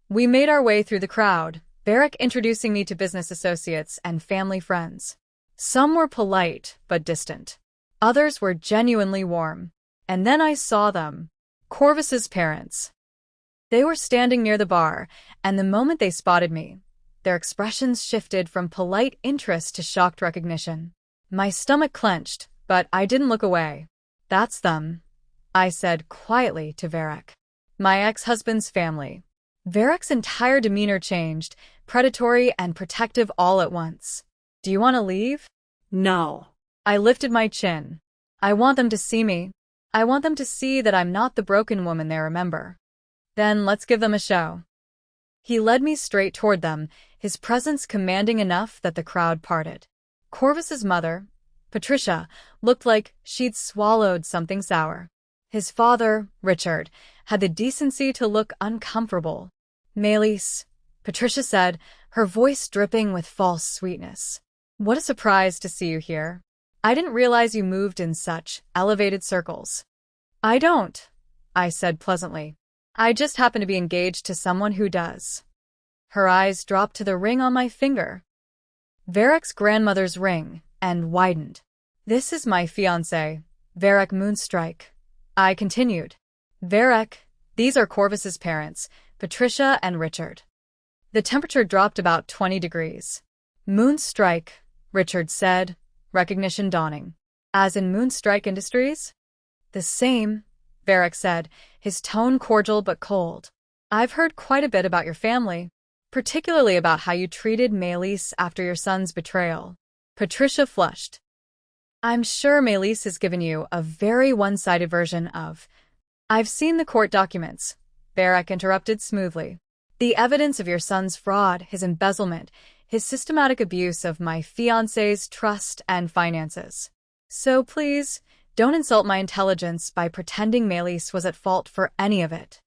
We made our way through the crowd, Varric introducing me to business associates and family friends. Some were polite but distant. Others were genuinely warm. And then I saw them. Corvus's parents. They were standing near the bar, and the moment they spotted me, their expressions shifted from polite interest to shocked recognition. My stomach clenched, but I didn't look away. That's them, I said quietly to Varric. My ex-husband's family. Varric's entire demeanor changed, predatory and protective all at once. Do you want to leave? No. I lifted my chin. I want them to see me. I want them to see that I'm not the broken woman they remember. Then let's give them a show. He led me straight toward them, his presence commanding enough that the crowd parted. Corvus's mother, Patricia, looked like she'd swallowed something sour. His father, Richard, had the decency to look uncomfortable. Maelys, Patricia said, her voice dripping with false sweetness. What a surprise to see you here. I didn't realize you moved in such elevated circles. I don't, I said pleasantly. I just happen to be engaged to someone who does. Her eyes dropped to the ring on my finger. Varric's grandmother's ring, and widened. This is my fiancé, Varric Moonstrike. I continued. Varric, these are Corvus's parents, Patricia and Richard. The temperature dropped about 20 degrees. Moonstrike, Richard said, recognition dawning. As in Moonstrike Industries? The same, Varric said, his tone cordial but cold. I've heard quite a bit about your family, particularly about how you treated Maelys after your son's betrayal. Patricia flushed. I'm sure Maelys has given you a very one-sided version of... I've seen the court documents, Varric interrupted smoothly. The evidence of your son's fraud, his embezzlement, his systematic abuse of my fiancé's trust and finances. So please, don't insult my intelligence by pretending Maelys was at fault for any of it.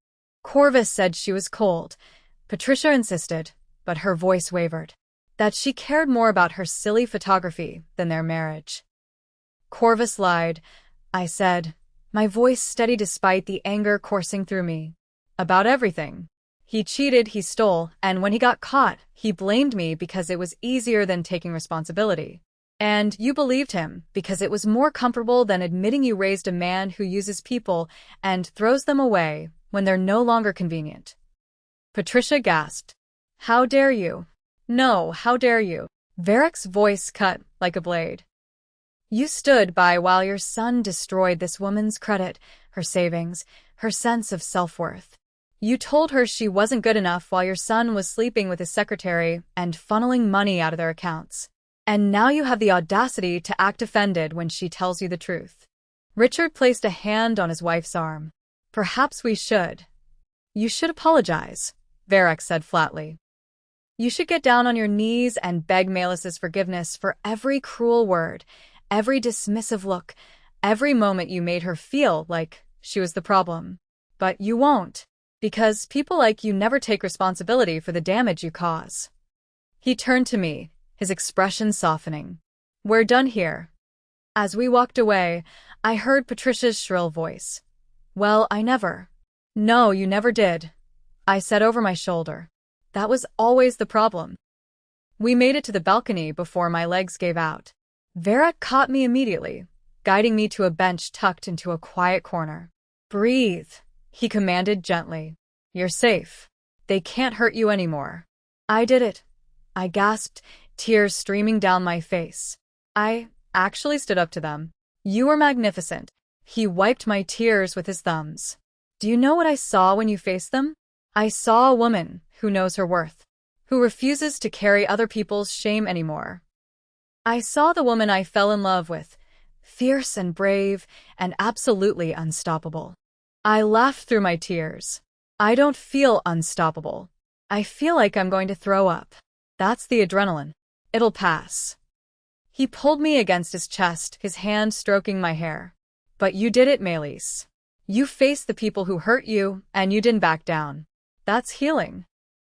Corvus said she was cold. Patricia insisted, but her voice wavered. That she cared more about her silly photography than their marriage. Corvus lied, I said, my voice steady despite the anger coursing through me. About everything. He cheated, he stole, and when he got caught, he blamed me because it was easier than taking responsibility. And you believed him because it was more comfortable than admitting you raised a man who uses people and throws them away when they're no longer convenient. Patricia gasped. How dare you? No, how dare you? Varric's voice cut like a blade. You stood by while your son destroyed this woman's credit, her savings, her sense of self-worth. You told her she wasn't good enough while your son was sleeping with his secretary and funneling money out of their accounts. And now you have the audacity to act offended when she tells you the truth. Richard placed a hand on his wife's arm. Perhaps we should. You should apologize, Varric said flatly. You should get down on your knees and beg Maelys's forgiveness for every cruel word, every dismissive look, every moment you made her feel like she was the problem. But you won't, because people like you never take responsibility for the damage you cause. He turned to me, his expression softening. "We're done here." As we walked away, I heard Patricia's shrill voice. "Well, I never." "No, you never did," I said over my shoulder. "That was always the problem." We made it to the balcony before my legs gave out. Varric caught me immediately, guiding me to a bench tucked into a quiet corner. "Breathe," he commanded gently. "You're safe. They can't hurt you anymore." "I did it," I gasped, tears streaming down my face. "I actually stood up to them." "You were magnificent." He wiped my tears with his thumbs. "Do you know what I saw when you faced them? I saw a woman who knows her worth, who refuses to carry other people's shame anymore. I saw the woman I fell in love with, fierce and brave and absolutely unstoppable." I laughed through my tears. "I don't feel unstoppable. I feel like I'm going to throw up. That's the adrenaline. It'll pass." He pulled me against his chest, his hand stroking my hair. "But you did it, Melis. You faced the people who hurt you, and you didn't back down. That's healing."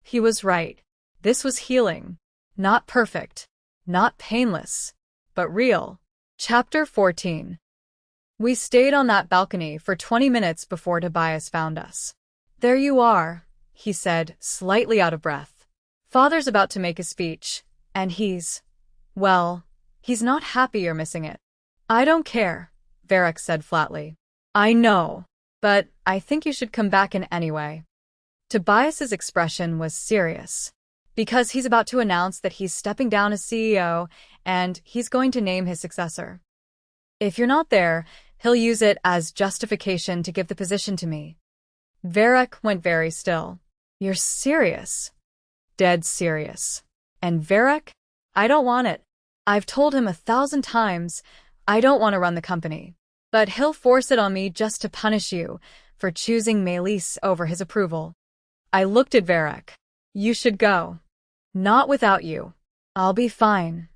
He was right. This was healing. Not perfect, not painless, but real. Chapter 14. We stayed on that balcony for 20 minutes before Tobias found us. "There you are," he said, slightly out of breath. "Father's about to make a speech, and he's not happy you're missing it." "I don't care," Varric said flatly. "I know, but I think you should come back in anyway." Tobias's expression was serious, because he's about to announce that he's stepping down as CEO and he's going to name his successor. If you're not there, he'll use it as justification to give the position to me. Varric went very still. "You're serious?" "Dead serious." "And Varric? I don't want it. I've told him 1,000 times I don't want to run the company. But he'll force it on me just to punish you for choosing Melis over his approval." I looked at Varric. "You should go." "Not without you. I'll be fine."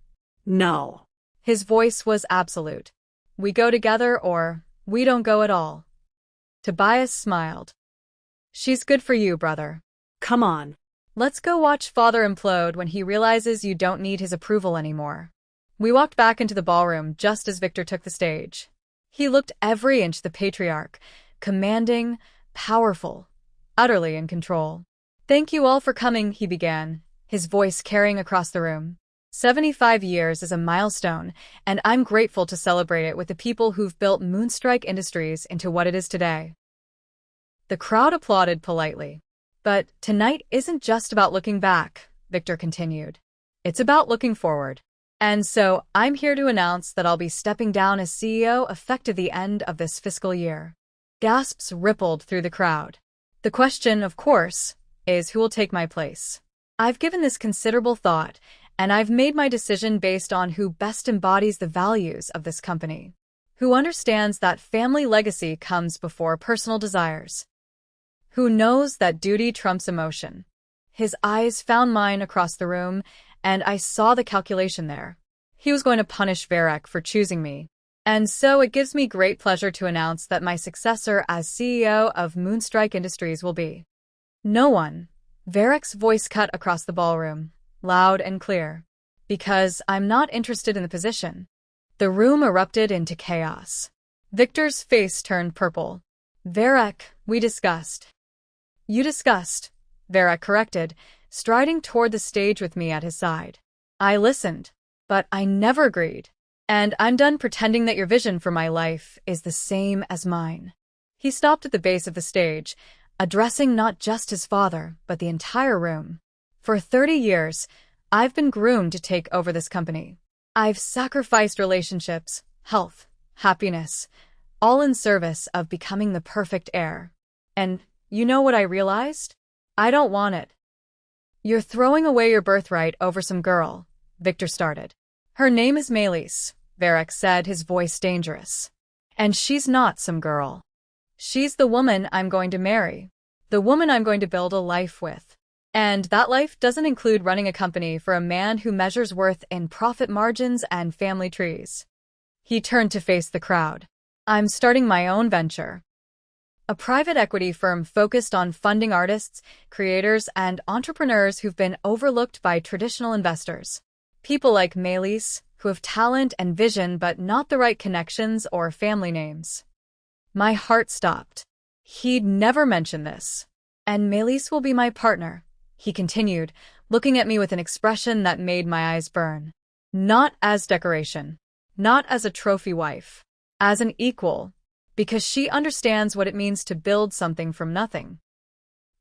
No. His voice was absolute. "We go together or we don't go at all." Tobias smiled. "She's good for you, brother." Come on. "Let's go watch father implode when he realizes you don't need his approval anymore." We walked back into the ballroom just as Victor took the stage. He looked every inch the patriarch, commanding, powerful, utterly in control. "Thank you all for coming," he began, his voice carrying across the room. 75 years is a milestone, and I'm grateful to celebrate it with the people who've built Moonstrike Industries into what it is today. The crowd applauded politely. "But tonight isn't just about looking back," Victor continued. "It's about looking forward. And so I'm here to announce that I'll be stepping down as CEO effective the end of this fiscal year." Gasps rippled through the crowd. The question, of course, is who will take my place. I've given this considerable thought, and I've made my decision based on who best embodies the values of this company, who understands that family legacy comes before personal desires, who knows that duty trumps emotion. His eyes found mine across the room, and I saw the calculation there. He was going to punish Varric for choosing me. And so it gives me great pleasure to announce that my successor as CEO of Moonstrike Industries will be no one. Varric's voice cut across the ballroom, loud and clear. "Because I'm not interested in the position." The room erupted into chaos. Victor's face turned purple. "Varric, we discussed." "You discussed," Varric corrected, striding toward the stage with me at his side. "I listened, but I never agreed. And I'm done pretending that your vision for my life is the same as mine." He stopped at the base of the stage, addressing not just his father, but the entire room. "For 30 years, I've been groomed to take over this company. I've sacrificed relationships, health, happiness, all in service of becoming the perfect heir. And you know what I realized? I don't want it." "You're throwing away your birthright over some girl," Victor started. "Her name is Melis," Varric said, his voice dangerous. "And she's not some girl. She's the woman I'm going to marry, the woman I'm going to build a life with. And that life doesn't include running a company for a man who measures worth in profit margins and family trees." He turned to face the crowd. "I'm starting my own venture. A private equity firm focused on funding artists, creators, and entrepreneurs who've been overlooked by traditional investors. People like Melis, who have talent and vision but not the right connections or family names. My heart stopped. He'd never mention this. And Melis will be my partner, he continued, looking at me with an expression that made my eyes burn. Not as decoration. Not as a trophy wife. As an equal. Because she understands what it means to build something from nothing.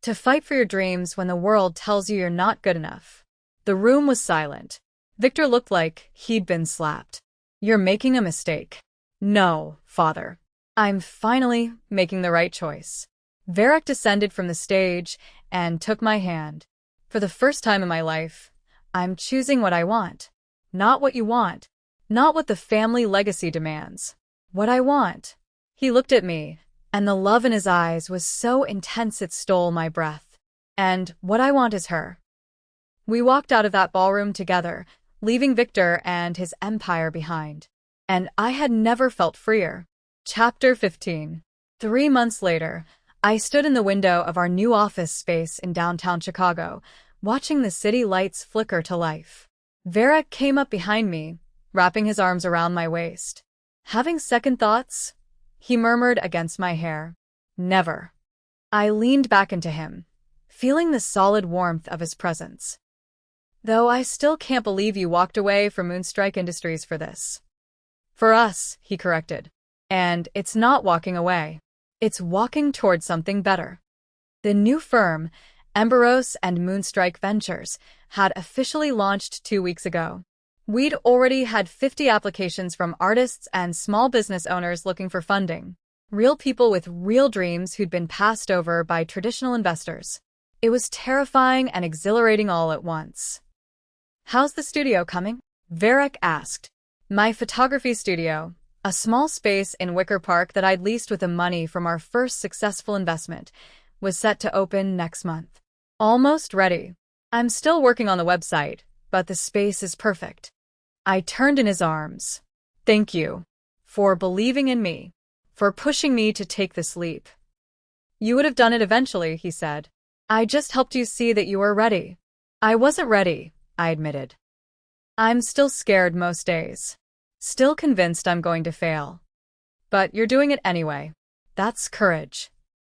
To fight for your dreams when the world tells you you're not good enough. The room was silent. Victor looked like he'd been slapped. You're making a mistake. No, father. I'm finally making the right choice. Varric descended from the stage and took my hand. For the first time in my life, I'm choosing what I want. Not what you want. Not what the family legacy demands. What I want. He looked at me, and the love in his eyes was so intense it stole my breath. And what I want is her. We walked out of that ballroom together, leaving Victor and his empire behind. And I had never felt freer. Chapter 15. 3 months later, I stood in the window of our new office space in downtown Chicago, watching the city lights flicker to life. Varric came up behind me, wrapping his arms around my waist. Having second thoughts? He murmured against my hair. Never. I leaned back into him, feeling the solid warmth of his presence. Though I still can't believe you walked away from Moonstrike Industries for this. For us, he corrected. And it's not walking away. It's walking toward something better. The new firm, Emberos and Moonstrike Ventures, had officially launched 2 weeks ago. We'd already had 50 applications from artists and small business owners looking for funding. Real people with real dreams who'd been passed over by traditional investors. It was terrifying and exhilarating all at once. How's the studio coming? Varric asked. My photography studio, a small space in Wicker Park that I'd leased with the money from our first successful investment, was set to open next month. Almost ready. I'm still working on the website, but the space is perfect. I turned in his arms. Thank you. For believing in me. For pushing me to take this leap. You would have done it eventually, he said. I just helped you see that you were ready. I wasn't ready, I admitted. I'm still scared most days. Still convinced I'm going to fail. But you're doing it anyway. That's courage.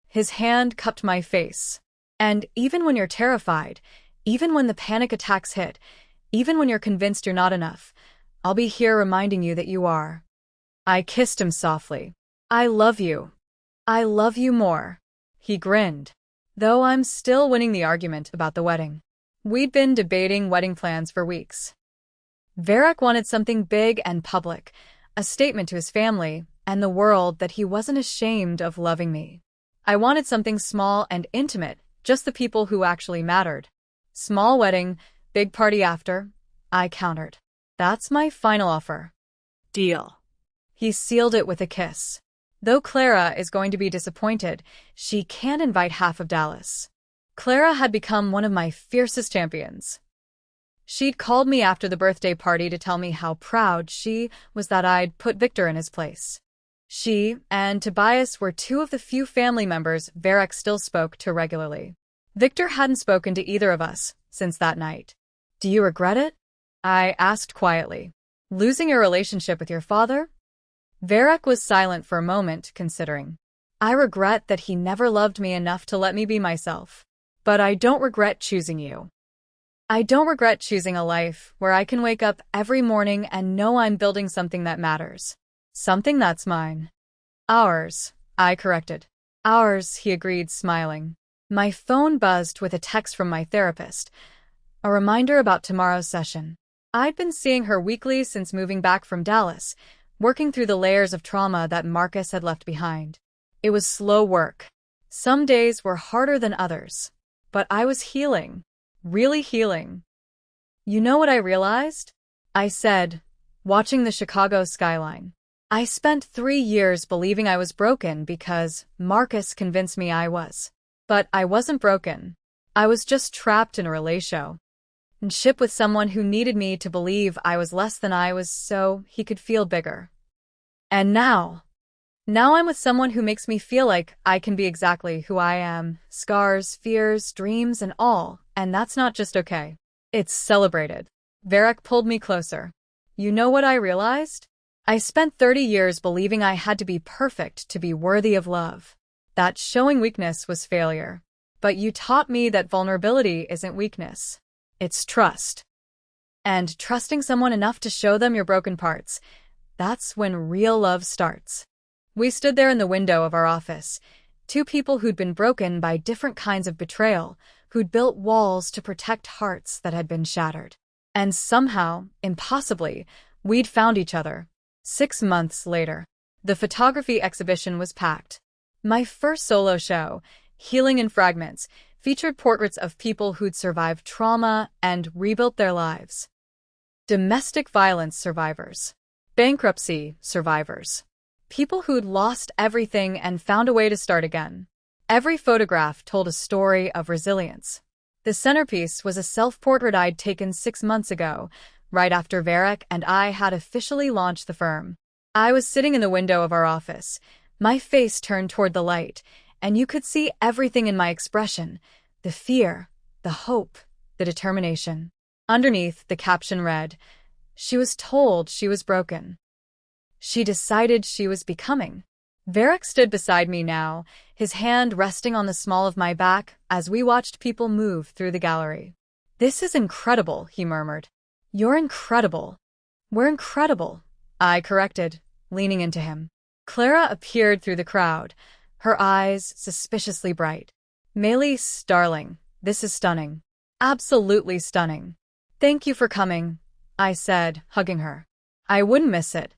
His hand cupped my face. And even when you're terrified, even when the panic attacks hit, even when you're convinced you're not enough, I'll be here reminding you that you are. I kissed him softly. I love you. I love you more. He grinned. Though I'm still winning the argument about the wedding. We'd been debating wedding plans for weeks. Varric wanted something big and public, a statement to his family and the world that he wasn't ashamed of loving me. I wanted something small and intimate, just the people who actually mattered. Small wedding, big party after, I countered. That's my final offer. Deal. He sealed it with a kiss. Though Clara is going to be disappointed, she can't invite half of Dallas. Clara had become one of my fiercest champions. She'd called me after the birthday party to tell me how proud she was that I'd put Victor in his place. She and Tobias were 2 of the few family members Varric still spoke to regularly. Victor hadn't spoken to either of us since that night. Do you regret it? I asked quietly. Losing your relationship with your father? Varric was silent for a moment, considering. I regret that he never loved me enough to let me be myself. But I don't regret choosing you. I don't regret choosing a life where I can wake up every morning and know I'm building something that matters. Something that's mine. Ours, I corrected. Ours, he agreed, smiling. My phone buzzed with a text from my therapist. A reminder about tomorrow's session. I'd been seeing her weekly since moving back from Dallas, working through the layers of trauma that Marcus had left behind. It was slow work. Some days were harder than others. But I was healing. Really healing. You know what I realized? I said, watching the Chicago skyline. I spent 3 years believing I was broken because Marcus convinced me I was. But I wasn't broken. I was just trapped in a relationship with someone who needed me to believe I was less than I was so he could feel bigger. And now I'm with someone who makes me feel like I can be exactly who I am, scars, fears, dreams, and all, and that's not just okay. It's celebrated. Varric pulled me closer. You know what I realized? I spent 30 years believing I had to be perfect to be worthy of love. That showing weakness was failure. But you taught me that vulnerability isn't weakness. It's trust. And trusting someone enough to show them your broken parts, that's when real love starts. We stood there in the window of our office, two people who'd been broken by different kinds of betrayal, who'd built walls to protect hearts that had been shattered. And somehow, impossibly, we'd found each other. 6 months later, the photography exhibition was packed. My first solo show, Healing in Fragments, featured portraits of people who'd survived trauma and rebuilt their lives. Domestic violence survivors, bankruptcy survivors, people who'd lost everything and found a way to start again. Every photograph told a story of resilience. The centerpiece was a self-portrait I'd taken 6 months ago, right after Varric and I had officially launched the firm. I was sitting in the window of our office, my face turned toward the light, and you could see everything in my expression, the fear, the hope, the determination. Underneath, the caption read, "She was told she was broken. She decided she was becoming." Varric stood beside me now, his hand resting on the small of my back as we watched people move through the gallery. "This is incredible," he murmured. "You're incredible." "We're incredible," I corrected, leaning into him. Clara appeared through the crowd, her eyes suspiciously bright. "Melis, darling, this is stunning. Absolutely stunning." "Thank you for coming," I said, hugging her. "I wouldn't miss it.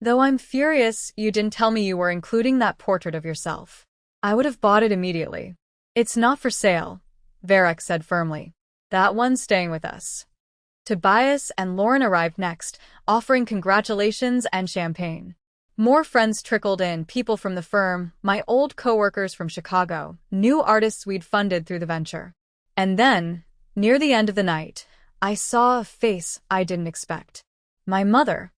Though I'm furious you didn't tell me you were including that portrait of yourself. I would have bought it immediately." "It's not for sale," Varric said firmly. "That one's staying with us." Tobias and Lauren arrived next, offering congratulations and champagne. More friends trickled in, people from the firm, my old coworkers from Chicago, new artists we'd funded through the venture. And then, near the end of the night, I saw a face I didn't expect. My mother.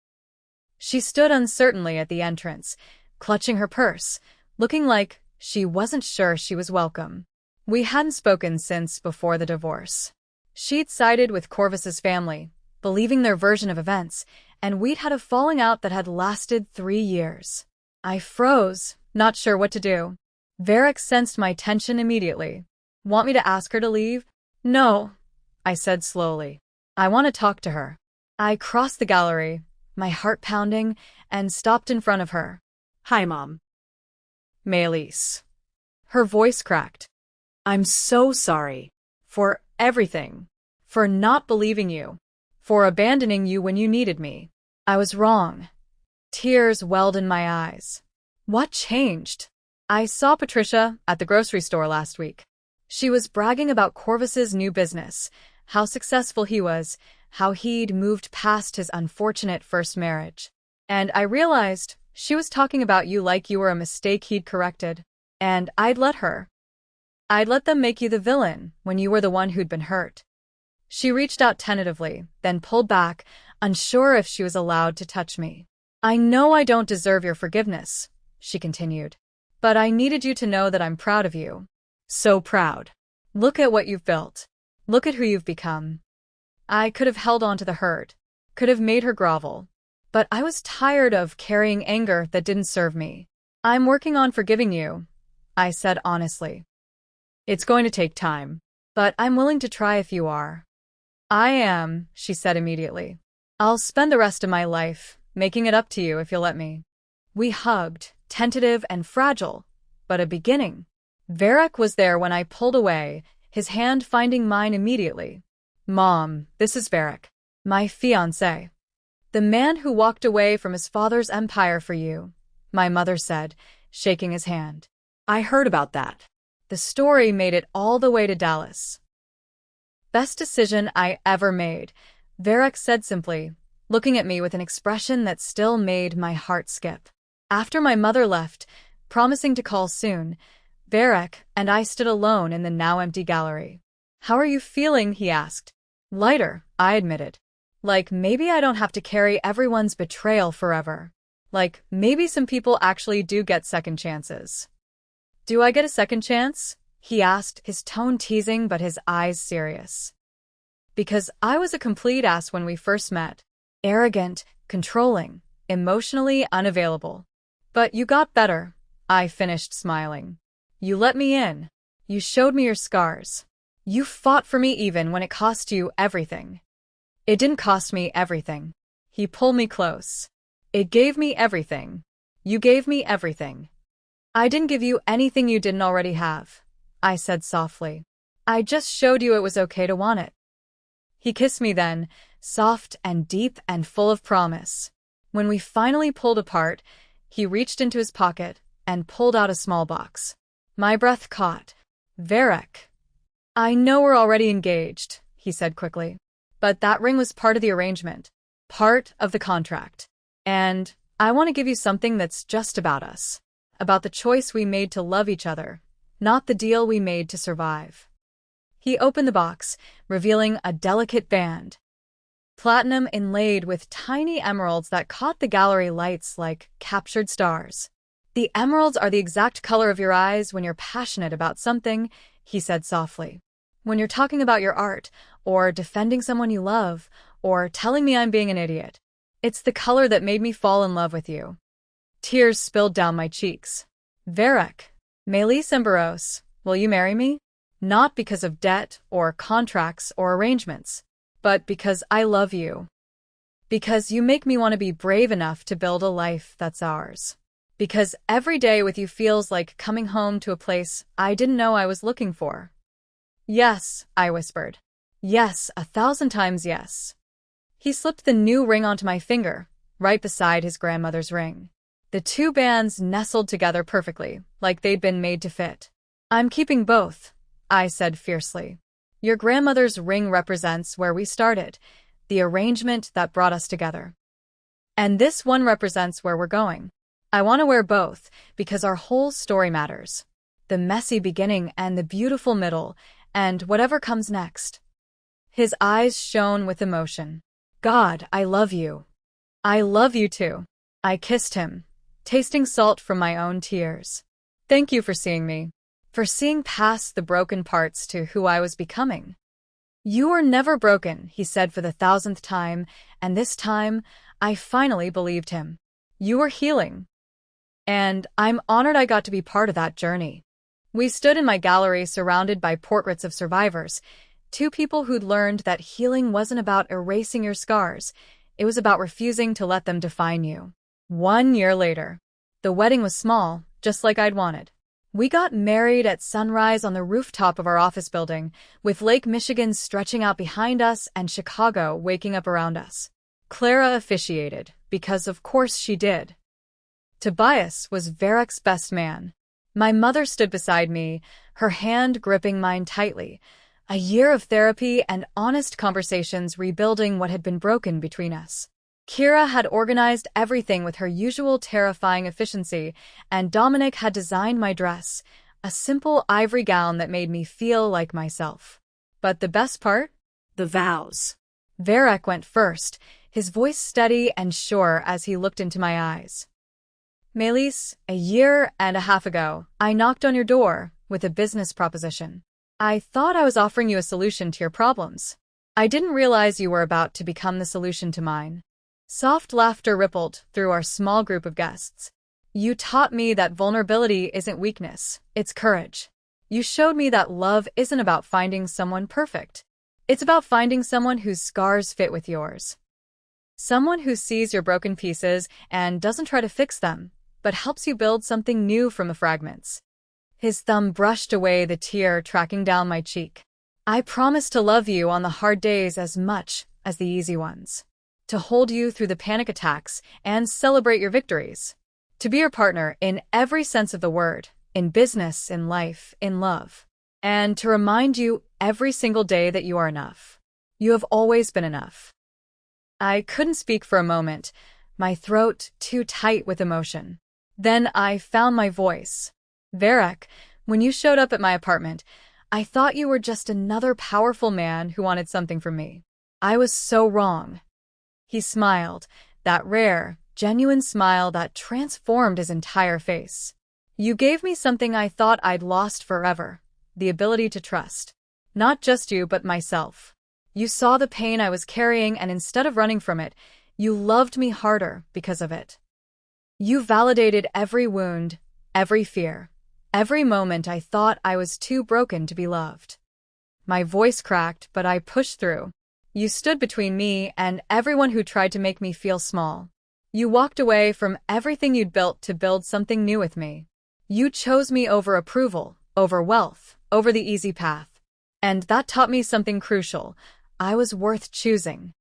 She stood uncertainly at the entrance, clutching her purse, looking like she wasn't sure she was welcome. We hadn't spoken since before the divorce. She'd sided with Corvus's family, believing their version of events, and we'd had a falling out that had lasted 3 years. I froze, not sure what to do. Varric sensed my tension immediately. "Want me to ask her to leave?" "No," I said slowly. "I want to talk to her." I crossed the gallery, my heart pounding, and stopped in front of her. "Hi, Mom." Melis. Her voice cracked. "I'm so sorry. For everything. For not believing you. For abandoning you when you needed me. I was wrong." Tears welled in my eyes. "What changed?" "I saw Patricia at the grocery store last week. She was bragging about Corvus's new business, how successful he was, how he'd moved past his unfortunate first marriage. And I realized she was talking about you like you were a mistake he'd corrected. And I'd let her. I'd let them make you the villain when you were the one who'd been hurt." She reached out tentatively, then pulled back, unsure if she was allowed to touch me. "I know I don't deserve your forgiveness," she continued. "But I needed you to know that I'm proud of you. So proud. Look at what you've built. Look at who you've become." I could have held on to the hurt, could have made her grovel. But I was tired of carrying anger that didn't serve me. "I'm working on forgiving you," I said honestly. "It's going to take time, but I'm willing to try if you are." "I am," she said immediately. "I'll spend the rest of my life making it up to you if you'll let me." We hugged, tentative and fragile, but a beginning. Varric was there when I pulled away, his hand finding mine immediately. "Mom, this is Varric, my fiancé. The man who walked away from his father's empire for you," my mother said, shaking his hand. "I heard about that." The story made it all the way to Dallas. "Best decision I ever made," Varric said simply, looking at me with an expression that still made my heart skip. After my mother left, promising to call soon, Varric and I stood alone in the now empty gallery. "How are you feeling?" he asked. "Lighter," I admitted. "Like maybe I don't have to carry everyone's betrayal forever. Like maybe some people actually do get second chances." "Do I get a second chance?" he asked, his tone teasing but his eyes serious. Because I was a complete ass when we first met. Arrogant, controlling, emotionally unavailable. But you got better, I finished smiling. You let me in. You showed me your scars. You fought for me even when it cost you everything. It didn't cost me everything. He pulled me close. It gave me everything. You gave me everything. I didn't give you anything you didn't already have, I said softly. I just showed you it was okay to want it. He kissed me then, soft and deep and full of promise. When we finally pulled apart, he reached into his pocket and pulled out a small box. My breath caught. Varek. I know we're already engaged, he said quickly. But that ring was part of the arrangement, part of the contract. And I want to give you something that's just about us. About the choice we made to love each other, not the deal we made to survive. He opened the box, revealing a delicate band. Platinum inlaid with tiny emeralds that caught the gallery lights like captured stars. The emeralds are the exact color of your eyes when you're passionate about something, he said softly. When you're talking about your art, or defending someone you love, or telling me I'm being an idiot. It's the color that made me fall in love with you. Tears spilled down my cheeks. Varek, Melis Embaros, will you marry me? Not because of debt, or contracts, or arrangements, but because I love you. Because you make me want to be brave enough to build a life that's ours. Because every day with you feels like coming home to a place I didn't know I was looking for. Yes, I whispered. Yes, 1,000 times yes. He slipped the new ring onto my finger, right beside his grandmother's ring. The two bands nestled together perfectly, like they'd been made to fit. I'm keeping both, I said fiercely. Your grandmother's ring represents where we started, the arrangement that brought us together. And this one represents where we're going. I want to wear both, because our whole story matters. The messy beginning and the beautiful middle, and whatever comes next. His eyes shone with emotion. God, I love you. I love you too. I kissed him, tasting salt from my own tears. Thank you for seeing me, for seeing past the broken parts to who I was becoming. You were never broken, he said for the 1,000th time, and this time, I finally believed him. You were healing. And I'm honored I got to be part of that journey. We stood in my gallery surrounded by portraits of survivors, two people who'd learned that healing wasn't about erasing your scars, it was about refusing to let them define you. 1 year later. The wedding was small, just like I'd wanted. We got married at sunrise on the rooftop of our office building, with Lake Michigan stretching out behind us and Chicago waking up around us. Clara officiated, because of course she did. Tobias was Varek's best man. My mother stood beside me, her hand gripping mine tightly, a year of therapy and honest conversations rebuilding what had been broken between us. Kira had organized everything with her usual terrifying efficiency, and Dominic had designed my dress, a simple ivory gown that made me feel like myself. But the best part? The vows. Varek went first, his voice steady and sure as he looked into my eyes. Melis, 1.5 years ago, I knocked on your door with a business proposition. I thought I was offering you a solution to your problems. I didn't realize you were about to become the solution to mine. Soft laughter rippled through our small group of guests. You taught me that vulnerability isn't weakness, it's courage. You showed me that love isn't about finding someone perfect. It's about finding someone whose scars fit with yours. Someone who sees your broken pieces and doesn't try to fix them, but helps you build something new from the fragments. His thumb brushed away the tear tracking down my cheek. I promise to love you on the hard days as much as the easy ones. To hold you through the panic attacks and celebrate your victories. To be your partner in every sense of the word, in business, in life, in love. And to remind you every single day that you are enough. You have always been enough. I couldn't speak for a moment, my throat too tight with emotion. Then I found my voice. Varek, when you showed up at my apartment, I thought you were just another powerful man who wanted something from me. I was so wrong. He smiled, that rare, genuine smile that transformed his entire face. You gave me something I thought I'd lost forever, the ability to trust. Not just you, but myself. You saw the pain I was carrying, and instead of running from it, you loved me harder because of it. You validated every wound, every fear, every moment I thought I was too broken to be loved. My voice cracked, but I pushed through. You stood between me and everyone who tried to make me feel small. You walked away from everything you'd built to build something new with me. You chose me over approval, over wealth, over the easy path. And that taught me something crucial. I was worth choosing.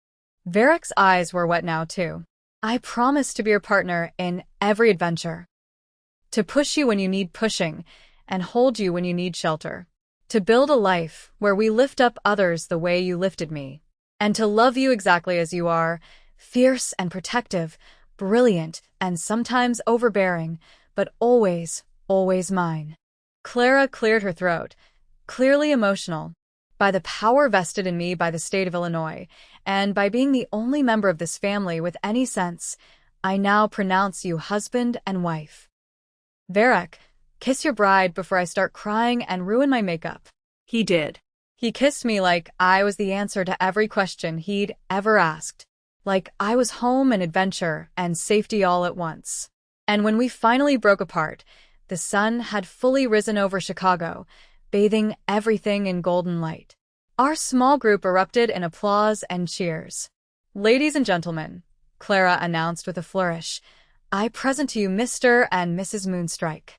Verek's eyes were wet now, too. I promised to be your partner in every adventure. To push you when you need pushing, and hold you when you need shelter. To build a life where we lift up others the way you lifted me. And to love you exactly as you are, fierce and protective, brilliant and sometimes overbearing, but always, always mine. Clara cleared her throat, clearly emotional. By the power vested in me by the state of Illinois, and by being the only member of this family with any sense, I now pronounce you husband and wife. Verek, kiss your bride before I start crying and ruin my makeup. He did. He kissed me like I was the answer to every question he'd ever asked. Like I was home and adventure and safety all at once. And when we finally broke apart, the sun had fully risen over Chicago, bathing everything in golden light. Our small group erupted in applause and cheers. Ladies and gentlemen, Clara announced with a flourish, I present to you Mr. and Mrs. Moonstrike.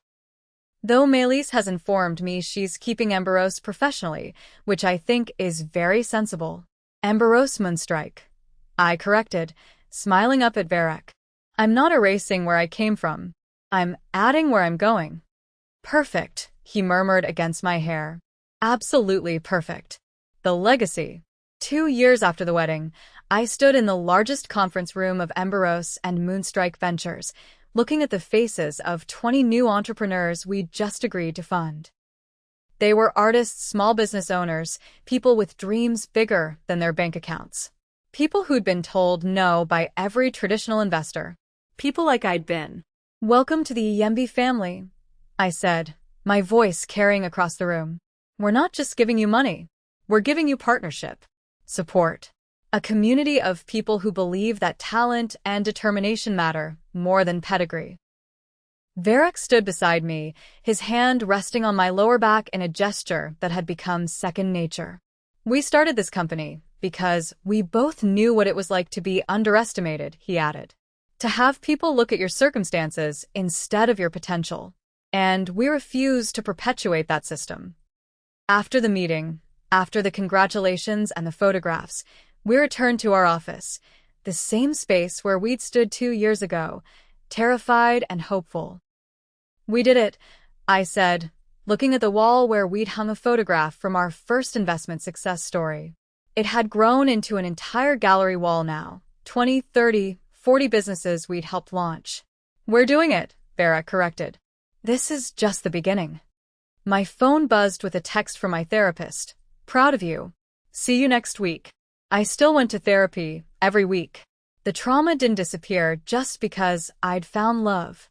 Though Melis has informed me she's keeping Emberos professionally, which I think is very sensible. Emberos Moonstrike. I corrected, smiling up at Verek. I'm not erasing where I came from. I'm adding where I'm going. Perfect, he murmured against my hair. Absolutely perfect. The legacy. 2 years after the wedding, I stood in the largest conference room of Emberos and Moonstrike Ventures, looking at the faces of 20 new entrepreneurs we'd just agreed to fund. They were artists, small business owners, people with dreams bigger than their bank accounts. People who'd been told no by every traditional investor. People like I'd been. Welcome to the Yembe family, I said, my voice carrying across the room. We're not just giving you money. We're giving you partnership, support, a community of people who believe that talent and determination matter more than pedigree. Verek stood beside me, his hand resting on my lower back in a gesture that had become second nature. We started this company because we both knew what it was like to be underestimated, he added. To have people look at your circumstances instead of your potential. And we refuse to perpetuate that system. After the meeting, after the congratulations and the photographs, we returned to our office, the same space where we'd stood 2 years ago, terrified and hopeful. We did it, I said, looking at the wall where we'd hung a photograph from our first investment success story. It had grown into an entire gallery wall now, 20, 30, 40 businesses we'd helped launch. We're doing it, Verek corrected. This is just the beginning. My phone buzzed with a text from my therapist. Proud of you. See you next week. I still went to therapy every week. The trauma didn't disappear just because I'd found love.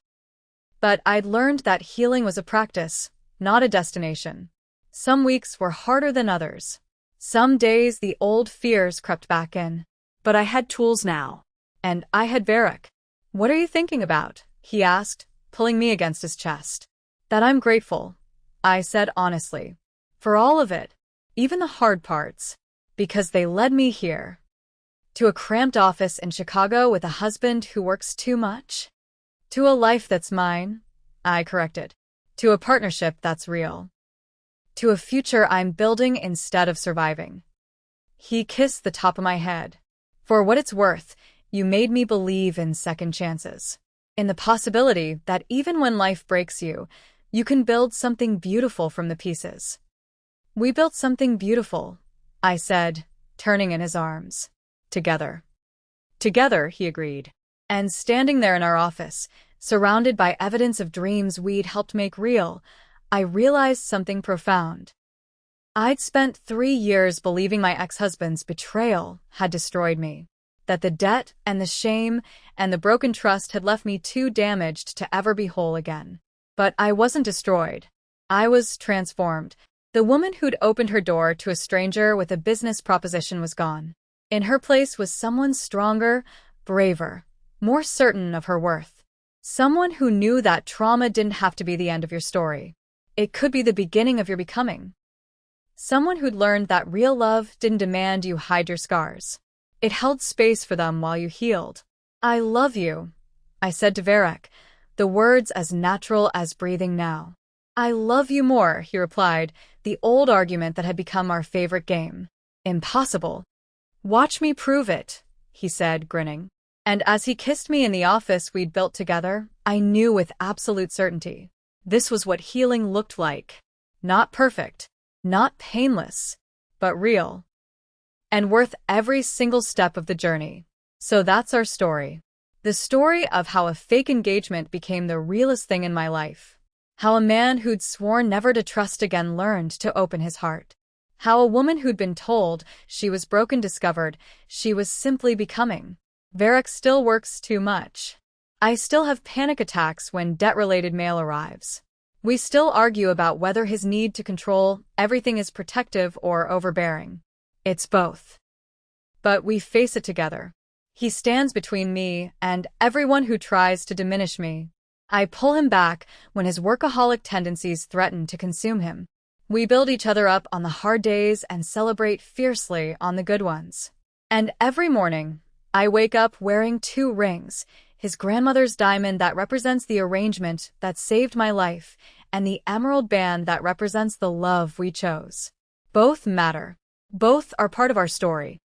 But I'd learned that healing was a practice, not a destination. Some weeks were harder than others. Some days the old fears crept back in. But I had tools now. And I had Verek. What are you thinking about? He asked, pulling me against his chest. That I'm grateful, I said honestly. For all of it. Even the hard parts. Because they led me here. To a cramped office in Chicago with a husband who works too much. To a life that's mine, I corrected. To a partnership that's real. To a future I'm building instead of surviving. He kissed the top of my head. For what it's worth, you made me believe in second chances. In the possibility that even when life breaks you, you can build something beautiful from the pieces. We built something beautiful, I said, turning in his arms. Together. Together, he agreed. And standing there in our office, surrounded by evidence of dreams we'd helped make real, I realized something profound. I'd spent 3 years believing my ex-husband's betrayal had destroyed me. That the debt and the shame and the broken trust had left me too damaged to ever be whole again. But I wasn't destroyed. I was transformed, The woman who'd opened her door to a stranger with a business proposition was gone. In her place was someone stronger, braver, more certain of her worth. Someone who knew that trauma didn't have to be the end of your story. It could be the beginning of your becoming. Someone who'd learned that real love didn't demand you hide your scars. It held space for them while you healed. "I love you," I said to Varek, the words as natural as breathing now. "I love you more," he replied, the old argument that had become our favorite game. "Impossible." "Watch me prove it," he said, grinning. And as he kissed me in the office we'd built together, I knew with absolute certainty. This was what healing looked like. Not perfect, not painless, but real. And worth every single step of the journey. So that's our story. The story of how a fake engagement became the realest thing in my life. How a man who'd sworn never to trust again learned to open his heart. How a woman who'd been told she was broken discovered she was simply becoming. Varek still works too much. I still have panic attacks when debt-related mail arrives. We still argue about whether his need to control everything is protective or overbearing. It's both. But we face it together. He stands between me and everyone who tries to diminish me. I pull him back when his workaholic tendencies threaten to consume him. We build each other up on the hard days and celebrate fiercely on the good ones. And every morning, I wake up wearing 2 rings, his grandmother's diamond that represents the arrangement that saved my life, and the emerald band that represents the love we chose. Both matter. Both are part of our story.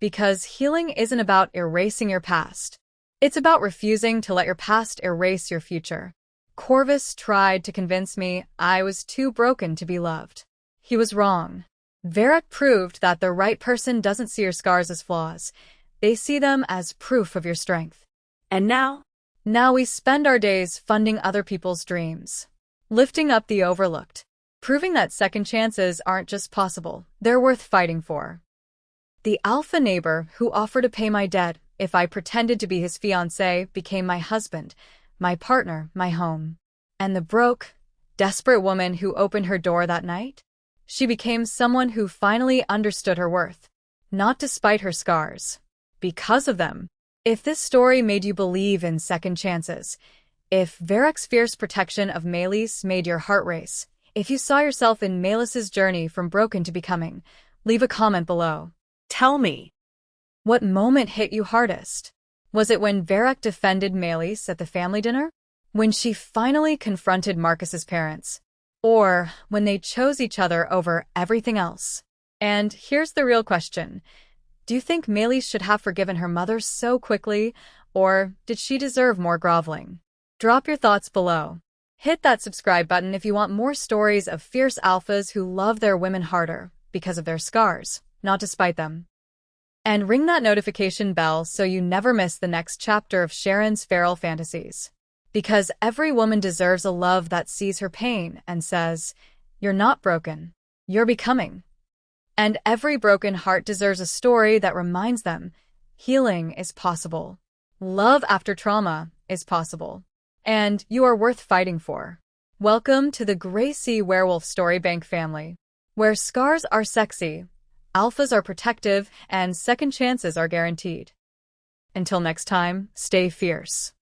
Because healing isn't about erasing your past. It's about refusing to let your past erase your future. Corvus tried to convince me I was too broken to be loved. He was wrong. Varek proved that the right person doesn't see your scars as flaws. They see them as proof of your strength. And now? Now we spend our days funding other people's dreams. Lifting up the overlooked. Proving that second chances aren't just possible, they're worth fighting for. The alpha neighbor who offered to pay my debt if I pretended to be his fiancé became my husband, my partner, my home. And the broke, desperate woman who opened her door that night? She became someone who finally understood her worth. Not despite her scars. Because of them. If this story made you believe in second chances, if Varek's fierce protection of Melis made your heart race, if you saw yourself in Melis's journey from broken to becoming, leave a comment below. Tell me. What moment hit you hardest? Was it when Varek defended Melis at the family dinner? When she finally confronted Marcus's parents? Or when they chose each other over everything else? And here's the real question. Do you think Melis should have forgiven her mother so quickly, or did she deserve more groveling? Drop your thoughts below. Hit that subscribe button if you want more stories of fierce alphas who love their women harder because of their scars, not despite them. And ring that notification bell so you never miss the next chapter of Sharon's feral fantasies. Because every woman deserves a love that sees her pain and says, "You're not broken, you're becoming." And every broken heart deserves a story that reminds them healing is possible. Love after trauma is possible. And you are worth fighting for. Welcome to the Gracie Werewolf Story Bank family, where scars are sexy, alphas are protective, and second chances are guaranteed. Until next time, stay fierce.